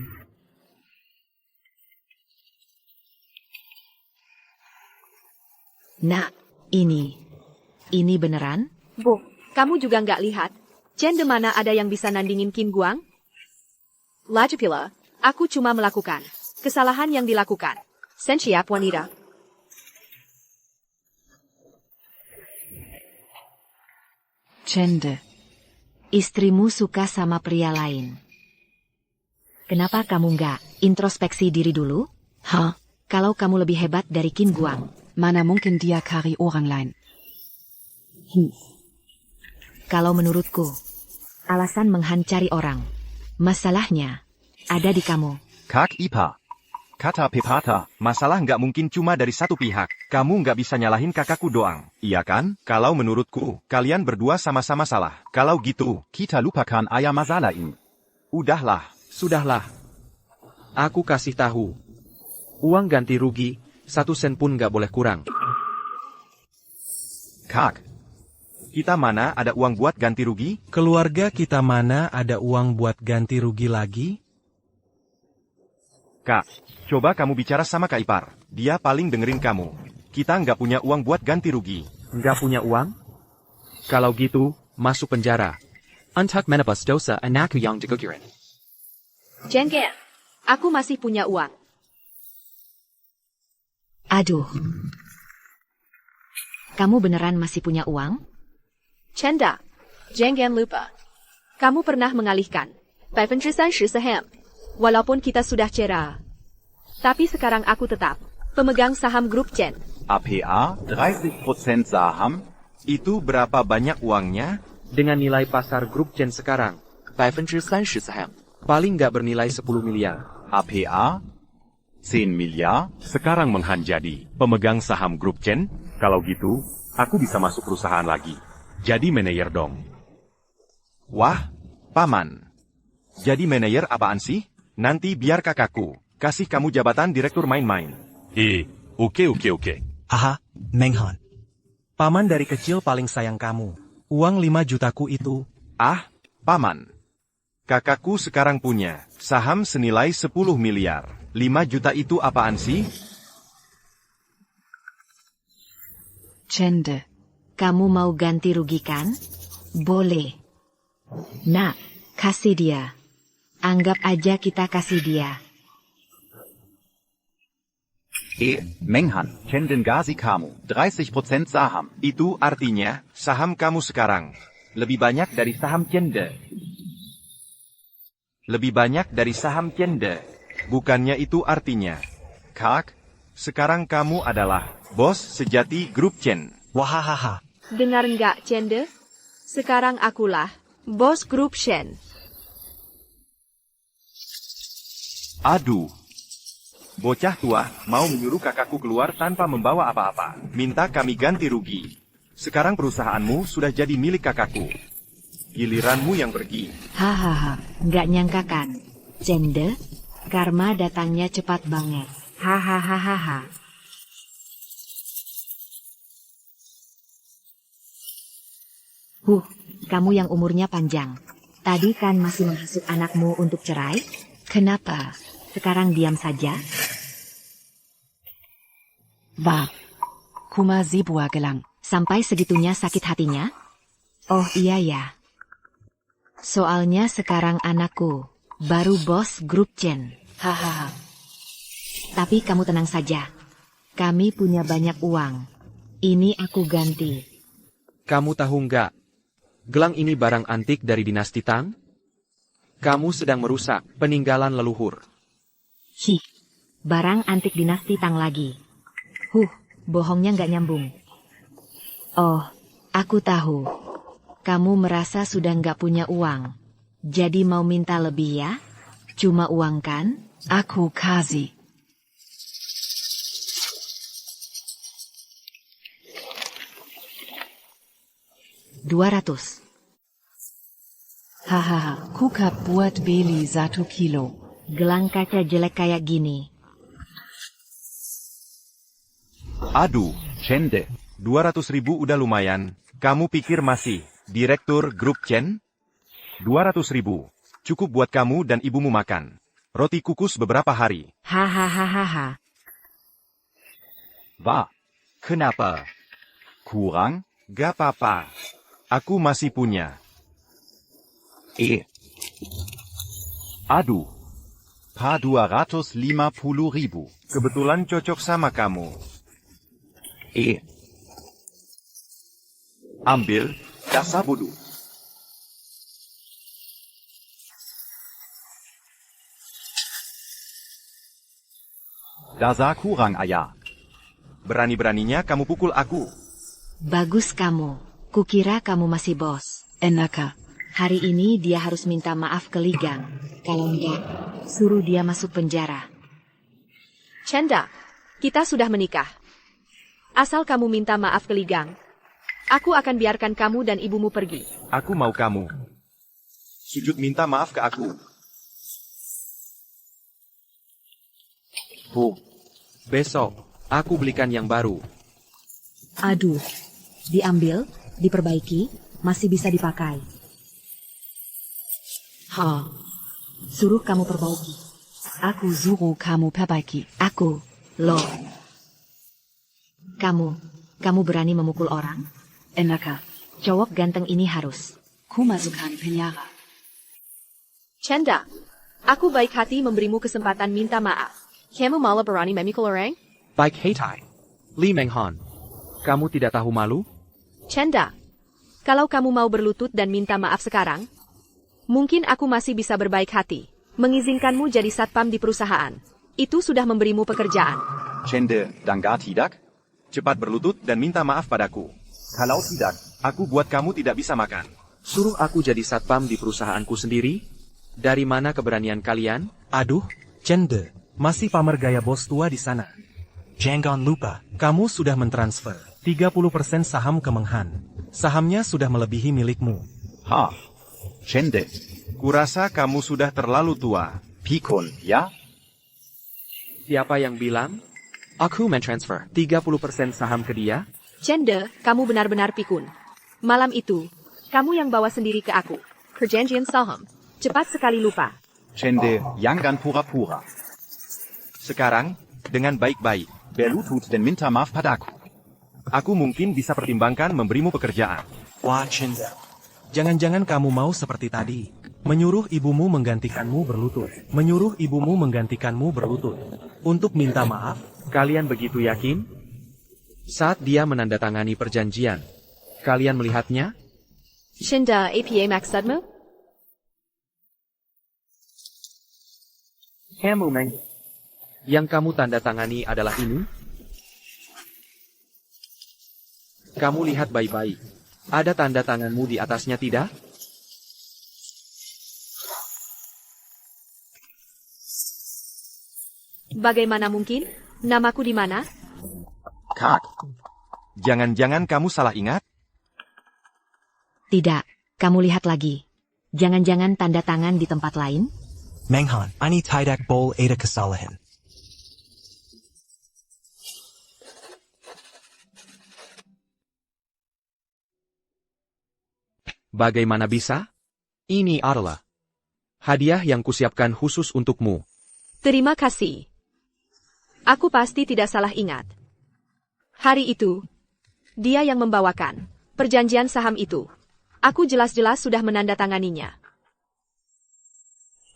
[SPEAKER 6] Nah, ini beneran?
[SPEAKER 4] Bu, kamu juga nggak lihat? Chenda mana ada yang bisa nandingin Qin Guang? Lagi pula, aku cuma melakukan kesalahan yang dilakukan. Siap wanita.
[SPEAKER 6] Chenda, istrimu suka sama pria lain. Kenapa kamu nggak introspeksi diri dulu? Kalau kamu lebih hebat dari Qin Guang.
[SPEAKER 7] Mana mungkin dia cari orang lain.
[SPEAKER 6] Kalau menurutku, alasan menghancari orang. Masalahnya ada di kamu.
[SPEAKER 8] Kak Ipa. Kata Pepata.
[SPEAKER 3] Masalah nggak mungkin cuma dari satu pihak. Kamu nggak bisa nyalahin kakakku doang. Iya kan? Kalau menurutku, kalian berdua sama-sama salah. Kalau gitu,
[SPEAKER 8] Kita lupakan ayah masalah ini.
[SPEAKER 3] udahlah.
[SPEAKER 1] Sudahlah. Aku kasih tahu. Uang ganti rugi, 1 sen pun nggak boleh kurang.
[SPEAKER 3] Kak, kita mana ada uang buat ganti rugi?
[SPEAKER 2] Keluarga kita mana ada uang buat ganti rugi lagi?
[SPEAKER 3] Kak, coba kamu bicara sama Kak Ipar. Dia paling dengerin kamu. Kita nggak punya uang buat ganti rugi.
[SPEAKER 1] Nggak punya uang? Kalau gitu, masuk penjara. Untuk menebus dosa anakku yang digugurin.
[SPEAKER 4] Jenggen, aku masih punya uang.
[SPEAKER 6] Aduh. Kamu beneran masih punya uang?
[SPEAKER 4] Chenda, Jenggen lupa. Kamu pernah mengalihkan 30% saham. Walaupun kita sudah cerai. Tapi sekarang aku tetap pemegang saham grup Chen.
[SPEAKER 8] APA 30% saham.
[SPEAKER 3] Itu berapa banyak uangnya?
[SPEAKER 1] Dengan nilai pasar grup Chen sekarang, 30% saham. Paling nggak bernilai 10 miliar.
[SPEAKER 8] APA 10 miliar.
[SPEAKER 9] Sekarang Menghan jadi pemegang saham grup Chen. Kalau gitu, aku bisa masuk perusahaan lagi. Jadi manajer dong.
[SPEAKER 3] Wah, Paman. Jadi manajer apaan sih? Nanti biar kakakku kasih kamu jabatan direktur main-main.
[SPEAKER 9] Oke.
[SPEAKER 2] Aha, Menghan. Paman dari kecil paling sayang kamu. Uang 5 jutaku itu.
[SPEAKER 3] Ah, Paman. Kakakku sekarang punya saham senilai 10 miliar. 5 juta itu apaan sih?
[SPEAKER 6] Chenda, kamu mau ganti rugi kan? Boleh. Nak, kasih dia. Anggap aja kita kasih dia.
[SPEAKER 8] Menghan, Chenden Gazi kamu. 30% saham.
[SPEAKER 3] Itu artinya saham kamu sekarang lebih banyak dari saham Chenda. Lebih banyak dari saham Chenda. Bukannya itu artinya, Kak, sekarang kamu adalah bos sejati grup Chen.
[SPEAKER 2] Wahahaha.
[SPEAKER 4] Dengar nggak, Chenda? Sekarang akulah bos grup Shen.
[SPEAKER 3] Aduh. Bocah tua, mau menyuruh kakakku keluar tanpa membawa apa-apa. Minta kami ganti rugi. Sekarang perusahaanmu sudah jadi milik kakakku. Giliranmu yang pergi.
[SPEAKER 6] Hahaha, nggak nyangka kan? Chende, karma datangnya cepat banget. Hahaha. Kamu yang umurnya panjang. Tadi kan masih menghasut anakmu untuk cerai? Kenapa? Sekarang diam saja?
[SPEAKER 7] War. Kuma Zebua gelang.
[SPEAKER 6] Sampai segitunya sakit hatinya? Oh iya ya. Soalnya sekarang anakku baru bos grup Chen. Hahaha. Tapi kamu tenang saja. Kami punya banyak uang. Ini aku ganti.
[SPEAKER 1] Kamu tahu nggak? Gelang ini barang antik dari dinasti Tang? Kamu sedang merusak peninggalan leluhur.
[SPEAKER 6] Barang antik dinasti Tang lagi. Bohongnya nggak nyambung. Oh, aku tahu. Kamu merasa sudah nggak punya uang. Jadi mau minta lebih ya? Cuma uang kan?
[SPEAKER 7] Aku kasih.
[SPEAKER 6] $200.
[SPEAKER 7] Hahaha, kuka buat beli 1 kilo.
[SPEAKER 6] Gelang kaca jelek kayak gini.
[SPEAKER 3] Aduh, Chende. 200.000 udah lumayan. Kamu pikir masih direktur grup Chen? 200.000. Cukup buat kamu dan ibumu makan. Roti kukus beberapa hari.
[SPEAKER 6] Hahaha.
[SPEAKER 8] Wah, kenapa? Kurang?
[SPEAKER 3] Gak apa-apa. Aku masih punya.
[SPEAKER 8] Aduh. Pa 250.000.
[SPEAKER 3] Kebetulan cocok sama kamu.
[SPEAKER 8] Ambil, dasar bodoh. Dasar kurang ayah.
[SPEAKER 3] Berani-beraninya kamu pukul aku.
[SPEAKER 6] Bagus kamu. Kukira kamu masih bos.
[SPEAKER 7] Enaka.
[SPEAKER 6] Hari ini dia harus minta maaf ke Ligang. Kalau enggak, suruh dia masuk penjara.
[SPEAKER 4] Chenda, kita sudah menikah. Asal kamu minta maaf ke Ligang, aku akan biarkan kamu dan ibumu pergi.
[SPEAKER 3] Aku mau kamu. Sujud minta maaf ke aku.
[SPEAKER 1] Besok, aku belikan yang baru.
[SPEAKER 6] Aduh, diambil, diperbaiki, masih bisa dipakai. Suruh kamu perbaiki.
[SPEAKER 7] Aku suruh kamu perbaiki.
[SPEAKER 6] Aku, loh. Kamu berani memukul orang?
[SPEAKER 7] Enaka.
[SPEAKER 6] Cowok ganteng ini harus.
[SPEAKER 7] Ku masukkan penjara.
[SPEAKER 4] Chenda, aku baik hati memberimu kesempatan minta maaf. Kamu malah berani memikul orang?
[SPEAKER 1] Baik Heitai. Li Menghan. Kamu tidak tahu malu?
[SPEAKER 4] Chenda, kalau kamu mau berlutut dan minta maaf sekarang, mungkin aku masih bisa berbaik hati. Mengizinkanmu jadi satpam di perusahaan. Itu sudah memberimu pekerjaan.
[SPEAKER 8] Chende, danggar tidak?
[SPEAKER 3] Cepat berlutut dan minta maaf padaku.
[SPEAKER 8] Kalau tidak,
[SPEAKER 3] Aku buat kamu tidak bisa makan.
[SPEAKER 1] Suruh aku jadi satpam di perusahaanku sendiri? Dari mana keberanian kalian?
[SPEAKER 2] Aduh, Chende, masih pamer gaya bos tua di sana. Jangan lupa, kamu sudah mentransfer 30% saham ke Menghan. Sahamnya sudah melebihi milikmu.
[SPEAKER 8] Chende,
[SPEAKER 3] Kurasa kamu sudah terlalu tua.
[SPEAKER 8] Pikun, ya?
[SPEAKER 1] Siapa yang bilang? Aku mentransfer 30% saham ke dia?
[SPEAKER 4] Chende, kamu benar-benar pikun. Malam itu, kamu yang bawa sendiri ke aku. Perjanjian saham. Cepat sekali lupa.
[SPEAKER 8] Chende, jangan pura-pura.
[SPEAKER 3] Sekarang, dengan baik-baik.
[SPEAKER 8] Berlutut dan minta maaf padaku.
[SPEAKER 3] Aku mungkin bisa pertimbangkan memberimu pekerjaan.
[SPEAKER 2] Wah, Chende. Jangan-jangan kamu mau seperti tadi. Menyuruh ibumu menggantikanmu berlutut. Menyuruh ibumu menggantikanmu berlutut. Untuk minta maaf.
[SPEAKER 1] Kalian begitu yakin? Saat dia menandatangani perjanjian, kalian melihatnya?
[SPEAKER 4] Chenda, apa maksudmu?
[SPEAKER 1] Kamu yang kamu tandatangani adalah ini? Kamu lihat baik-baik. Ada tanda tanganmu di atasnya tidak?
[SPEAKER 4] Bagaimana mungkin? Namaku di mana?
[SPEAKER 8] Kak.
[SPEAKER 3] Jangan-jangan kamu salah ingat?
[SPEAKER 6] Tidak, kamu lihat lagi. Jangan-jangan tanda tangan di tempat lain?
[SPEAKER 2] Menghan, ani tidak bol ada kesalahan.
[SPEAKER 1] Bagaimana bisa? Ini adalah hadiah yang kusiapkan khusus untukmu.
[SPEAKER 4] Terima kasih. Aku pasti tidak salah ingat. Hari itu, dia yang membawakan perjanjian saham itu. Aku jelas-jelas sudah menandatanganinya.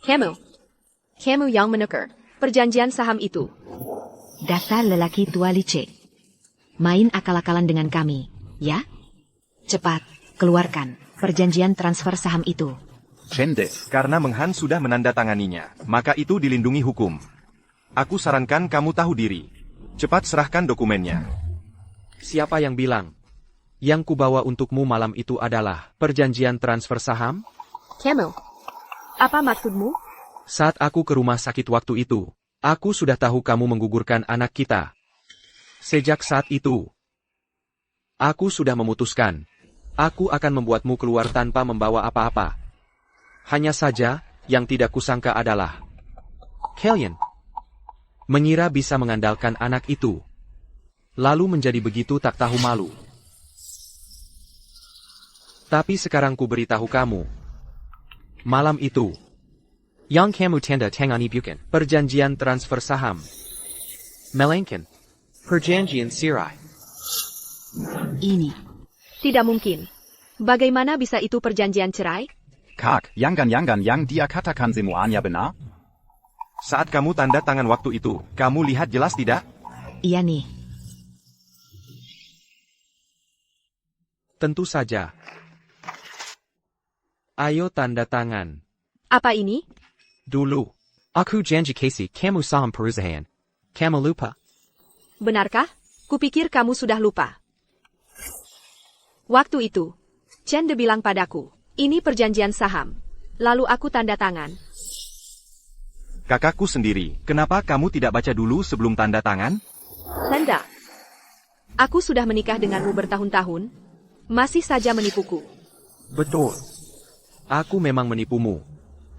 [SPEAKER 4] Kamu yang menukar perjanjian saham itu.
[SPEAKER 6] Dasar lelaki tua licik. Main akal-akalan dengan kami, ya? Cepat, keluarkan perjanjian transfer saham itu.
[SPEAKER 8] Schande.
[SPEAKER 3] Karena Menghan sudah menandatanganinya, maka itu dilindungi hukum. Aku sarankan kamu tahu diri. Cepat serahkan dokumennya.
[SPEAKER 1] Siapa yang bilang? Yang kubawa untukmu malam itu adalah perjanjian transfer saham?
[SPEAKER 4] Kamu, apa maksudmu?
[SPEAKER 1] Saat aku ke rumah sakit waktu itu, aku sudah tahu kamu menggugurkan anak kita. Sejak saat itu, aku sudah memutuskan. Aku akan membuatmu keluar tanpa membawa apa-apa. Hanya saja, yang tidak kusangka adalah kalian mengira bisa mengandalkan anak itu. Lalu menjadi begitu tak tahu malu. Tapi sekarang ku beritahu kamu. Malam itu, yang kamu tanda tangani bukan perjanjian transfer saham, melainkan perjanjian cerai.
[SPEAKER 6] Ini.
[SPEAKER 4] Tidak mungkin. Bagaimana bisa itu perjanjian cerai?
[SPEAKER 8] Kak, yang dia katakan semuanya benar?
[SPEAKER 3] Saat kamu tanda tangan waktu itu, kamu lihat jelas tidak?
[SPEAKER 6] Iya nih.
[SPEAKER 1] Tentu saja. Ayo tanda tangan.
[SPEAKER 4] Apa ini?
[SPEAKER 1] Dulu. Aku janji Casey kamu saham perusahaan. Kamu lupa?
[SPEAKER 4] Benarkah? Kupikir kamu sudah lupa. Waktu itu, Chen De bilang padaku, ini perjanjian saham. Lalu aku tanda tangan.
[SPEAKER 3] Kakakku sendiri, kenapa kamu tidak baca dulu sebelum tanda tangan?
[SPEAKER 4] Tanda. Aku sudah menikah denganmu bertahun-tahun. Masih saja menipuku.
[SPEAKER 1] Betul. Aku memang menipumu.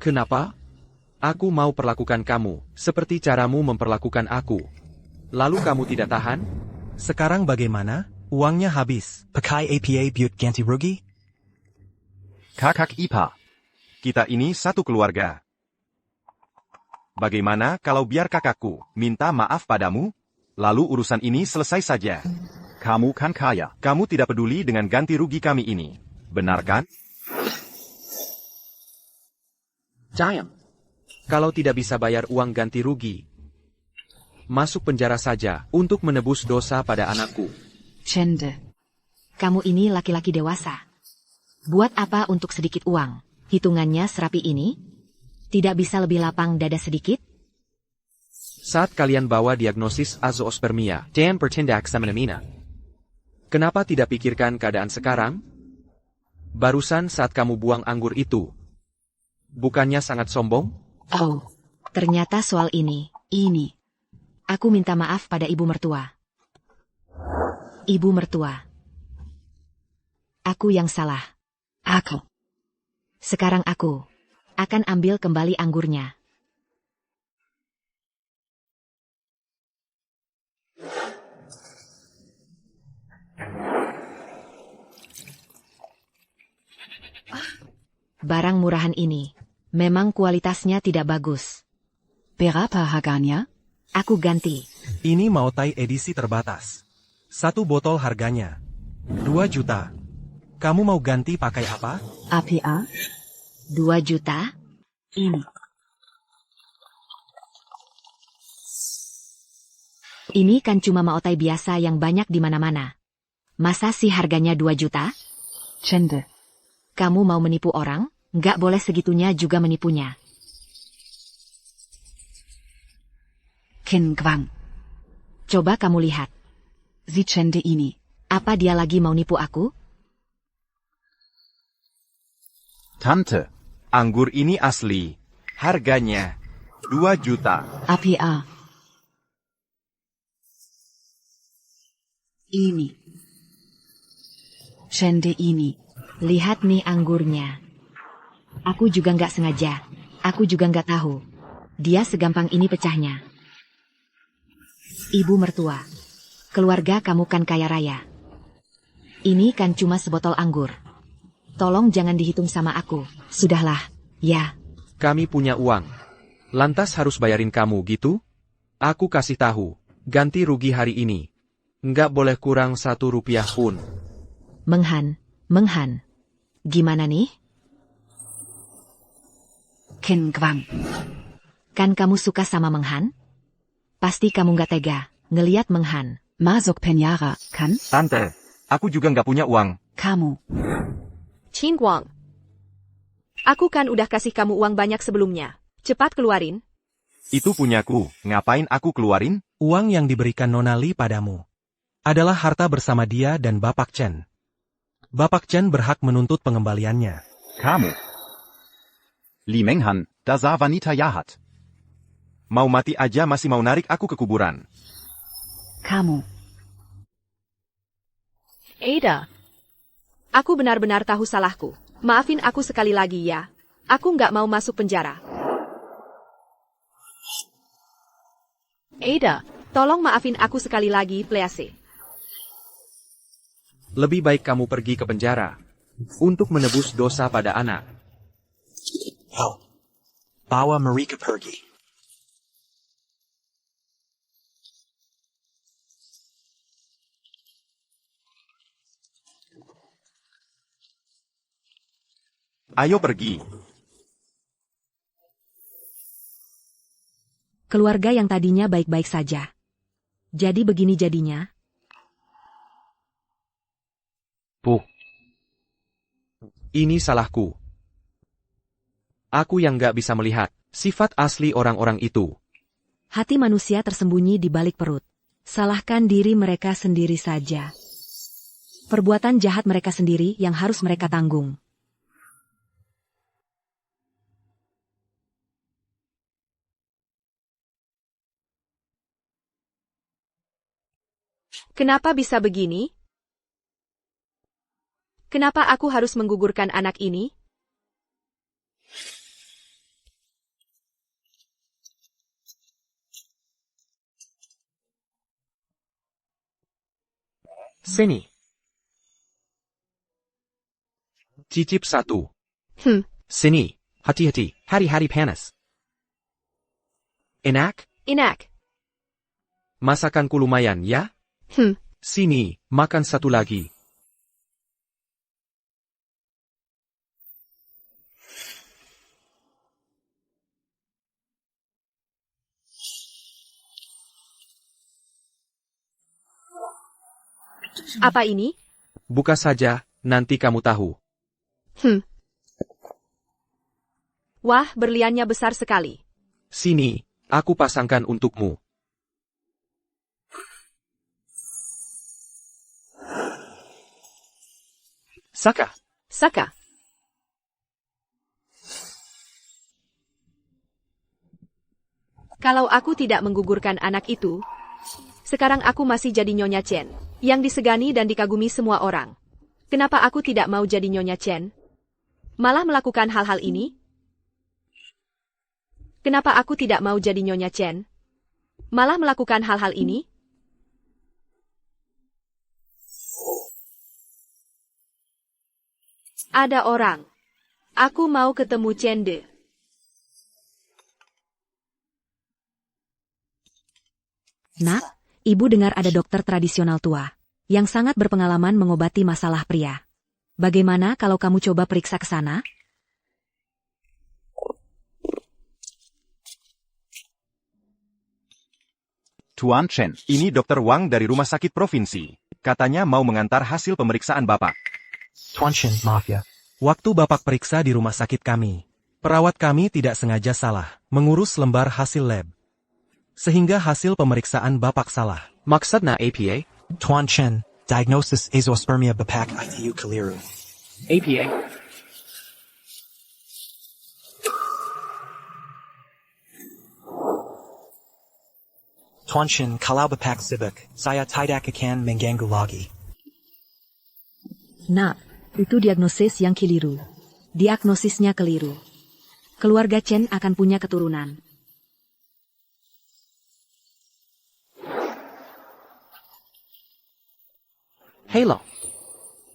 [SPEAKER 1] Kenapa? Aku mau perlakukan kamu, seperti caramu memperlakukan aku. Lalu kamu tidak tahan?
[SPEAKER 2] Sekarang bagaimana? Uangnya habis. Pakai APA buat ganti rugi?
[SPEAKER 3] Kakak Ipa. Kita ini satu keluarga. Bagaimana kalau biar kakakku minta maaf padamu? Lalu urusan ini selesai saja.
[SPEAKER 8] Kamu kan kaya.
[SPEAKER 3] Kamu tidak peduli dengan ganti rugi kami ini. Benar kan?
[SPEAKER 1] Jangan. Kalau tidak bisa bayar uang ganti rugi, masuk penjara saja untuk menebus dosa pada anakku.
[SPEAKER 6] Schande. Kamu ini laki-laki dewasa. Buat apa untuk sedikit uang? Hitungannya serapi ini? Tidak bisa lebih lapang dada sedikit?
[SPEAKER 1] Saat kalian bawa diagnosis azoospermia dan bertindak semena-mena, kenapa tidak pikirkan keadaan sekarang? Barusan saat kamu buang anggur itu, bukannya sangat sombong?
[SPEAKER 6] Oh, ternyata soal ini. Aku minta maaf pada ibu mertua. Ibu mertua. Aku yang salah. Sekarang aku akan ambil kembali anggurnya. Barang murahan ini memang kualitasnya tidak bagus.
[SPEAKER 7] Berapa harganya?
[SPEAKER 6] Aku ganti.
[SPEAKER 2] Ini Mautai edisi terbatas. 1 botol harganya 2 juta. Kamu mau ganti pakai apa?
[SPEAKER 7] APA?
[SPEAKER 6] 2 juta?
[SPEAKER 7] Ini.
[SPEAKER 6] Ini kan cuma Mautai biasa yang banyak di mana-mana. Masa sih harganya 2 juta?
[SPEAKER 7] Schande.
[SPEAKER 6] Kamu mau menipu orang? Nggak boleh segitunya juga menipunya.
[SPEAKER 7] Kin Gwang.
[SPEAKER 6] Coba kamu lihat.
[SPEAKER 7] Si Schande ini.
[SPEAKER 6] Apa dia lagi mau nipu aku?
[SPEAKER 8] Tante.
[SPEAKER 3] Anggur ini asli. Harganya 2 juta.
[SPEAKER 7] APA. Ini. Shende ini.
[SPEAKER 6] Lihat nih anggurnya. Aku juga nggak sengaja. Aku juga nggak tahu. Dia segampang ini pecahnya. Ibu mertua. Keluarga kamu kan kaya raya. Ini kan cuma sebotol anggur. Tolong jangan dihitung sama aku. Sudahlah, ya.
[SPEAKER 1] Kami punya uang. Lantas harus bayarin kamu gitu? Aku kasih tahu. Ganti rugi hari ini. Nggak boleh kurang 1 rupiah pun.
[SPEAKER 6] Menghan. Gimana nih?
[SPEAKER 7] Kin Gwang.
[SPEAKER 6] Kan kamu suka sama Menghan? Pasti kamu nggak tega ngeliat Menghan.
[SPEAKER 7] Masuk penjara, kan?
[SPEAKER 3] Tante, aku juga nggak punya uang.
[SPEAKER 7] Kamu.
[SPEAKER 4] Qin Guang. Aku kan udah kasih kamu uang banyak sebelumnya. Cepat keluarin.
[SPEAKER 3] Itu punyaku, ngapain aku keluarin?
[SPEAKER 2] Uang yang diberikan Nona Li padamu adalah harta bersama dia dan Bapak Chen. Bapak Chen berhak menuntut pengembaliannya.
[SPEAKER 8] Kamu. Li Menghan, dasar wanita jahat.
[SPEAKER 3] Mau mati aja masih mau narik aku ke kuburan.
[SPEAKER 7] Kamu.
[SPEAKER 4] Ada. Aku benar-benar tahu salahku. Maafin aku sekali lagi ya. Aku nggak mau masuk penjara. Ada, tolong maafin aku sekali lagi, please.
[SPEAKER 1] Lebih baik kamu pergi ke penjara. Untuk menebus dosa pada anak.
[SPEAKER 2] Bawa mereka pergi.
[SPEAKER 3] Ayo pergi.
[SPEAKER 6] Keluarga yang tadinya baik-baik saja. Jadi begini jadinya.
[SPEAKER 1] Puh. Ini salahku. Aku yang nggak bisa melihat sifat asli orang-orang itu.
[SPEAKER 6] Hati manusia tersembunyi di balik perut. Salahkan diri mereka sendiri saja. Perbuatan jahat mereka sendiri yang harus mereka tanggung.
[SPEAKER 4] Kenapa bisa begini? Kenapa aku harus menggugurkan anak ini?
[SPEAKER 1] Sini. Cicip 1. Sini. Hati-hati. Hari-hari panas. Enak?
[SPEAKER 4] Enak.
[SPEAKER 1] Masakanku lumayan ya? Sini, makan 1 lagi.
[SPEAKER 4] Apa ini?
[SPEAKER 1] Buka saja, nanti kamu tahu.
[SPEAKER 4] Wah, berliannya besar sekali.
[SPEAKER 1] Sini, aku pasangkan untukmu. Saka.
[SPEAKER 4] Saka. Kalau aku tidak menggugurkan anak itu, sekarang aku masih jadi Nyonya Chen, yang disegani dan dikagumi semua orang. Kenapa aku tidak mau jadi Nyonya Chen? Malah melakukan hal-hal ini? Kenapa aku tidak mau jadi Nyonya Chen? Malah melakukan hal-hal ini? Ada orang. Aku mau ketemu Chende.
[SPEAKER 6] Nak, ibu dengar ada dokter tradisional tua yang sangat berpengalaman mengobati masalah pria. Bagaimana kalau kamu coba periksa ke sana?
[SPEAKER 8] Tuan Chen.
[SPEAKER 3] Ini Dokter Wang dari Rumah Sakit Provinsi. Katanya mau mengantar hasil pemeriksaan Bapak.
[SPEAKER 2] Tuan Chen, maaf ya. Waktu Bapak periksa di rumah sakit kami, perawat kami tidak sengaja salah mengurus lembar hasil lab. Sehingga hasil pemeriksaan Bapak salah.
[SPEAKER 1] Maksudnya APA?
[SPEAKER 2] Tuan Chen, diagnosis azoospermia Bapak ITU keliru.
[SPEAKER 1] APA?
[SPEAKER 2] Tuan Chen, kalau bepak sibuk, saya tidak akan mengganggu lagi.
[SPEAKER 6] Nak, itu diagnosis yang keliru. Diagnosisnya keliru. Keluarga Chen akan punya keturunan.
[SPEAKER 1] Halo.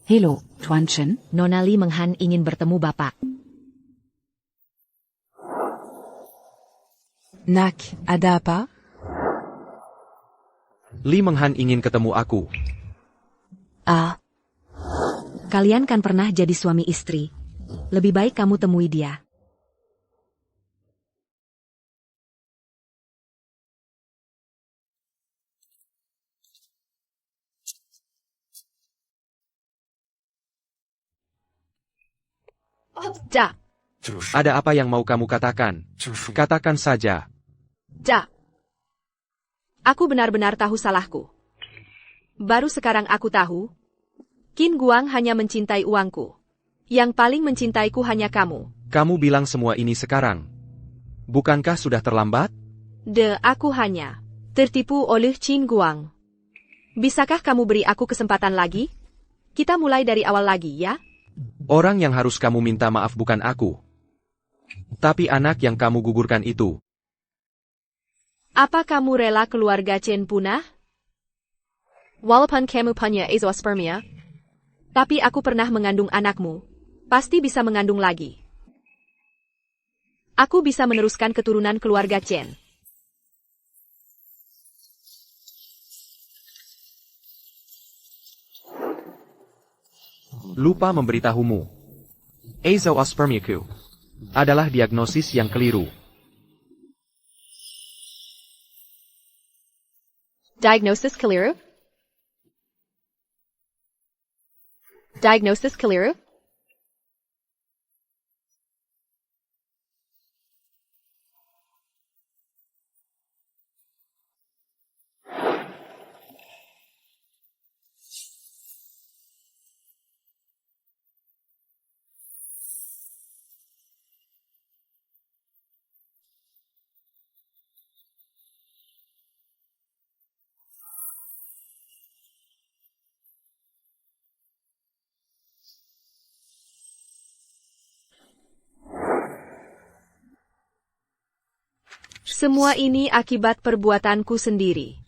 [SPEAKER 7] Hello, Tuan Chen.
[SPEAKER 6] Nona Li Menghan ingin bertemu Bapak.
[SPEAKER 7] Nak, ada apa?
[SPEAKER 1] Li Menghan ingin ketemu aku.
[SPEAKER 6] Kalian kan pernah jadi suami istri. Lebih baik kamu temui dia.
[SPEAKER 4] Ja,
[SPEAKER 1] Ada apa yang mau kamu katakan? Katakan saja.
[SPEAKER 4] Ja. Aku benar-benar tahu salahku. Baru sekarang aku tahu, Qin Guang hanya mencintai uangku. Yang paling mencintaiku hanya kamu.
[SPEAKER 1] Kamu bilang semua ini sekarang. Bukankah sudah terlambat?
[SPEAKER 4] Aku hanya tertipu oleh Qin Guang. Bisakah kamu beri aku kesempatan lagi? Kita mulai dari awal lagi, ya?
[SPEAKER 1] Orang yang harus kamu minta maaf bukan aku. Tapi anak yang kamu gugurkan itu.
[SPEAKER 4] Apa kamu rela keluarga Chen punah? Walaupun kamu punya zoospermia, tapi aku pernah mengandung anakmu. Pasti bisa mengandung lagi. Aku bisa meneruskan keturunan keluarga Chen.
[SPEAKER 1] Lupa memberitahumu. Zoospermiaku adalah diagnosis yang keliru.
[SPEAKER 4] Diagnosis keliru? Diagnosis keliru? Semua ini akibat perbuatanku sendiri.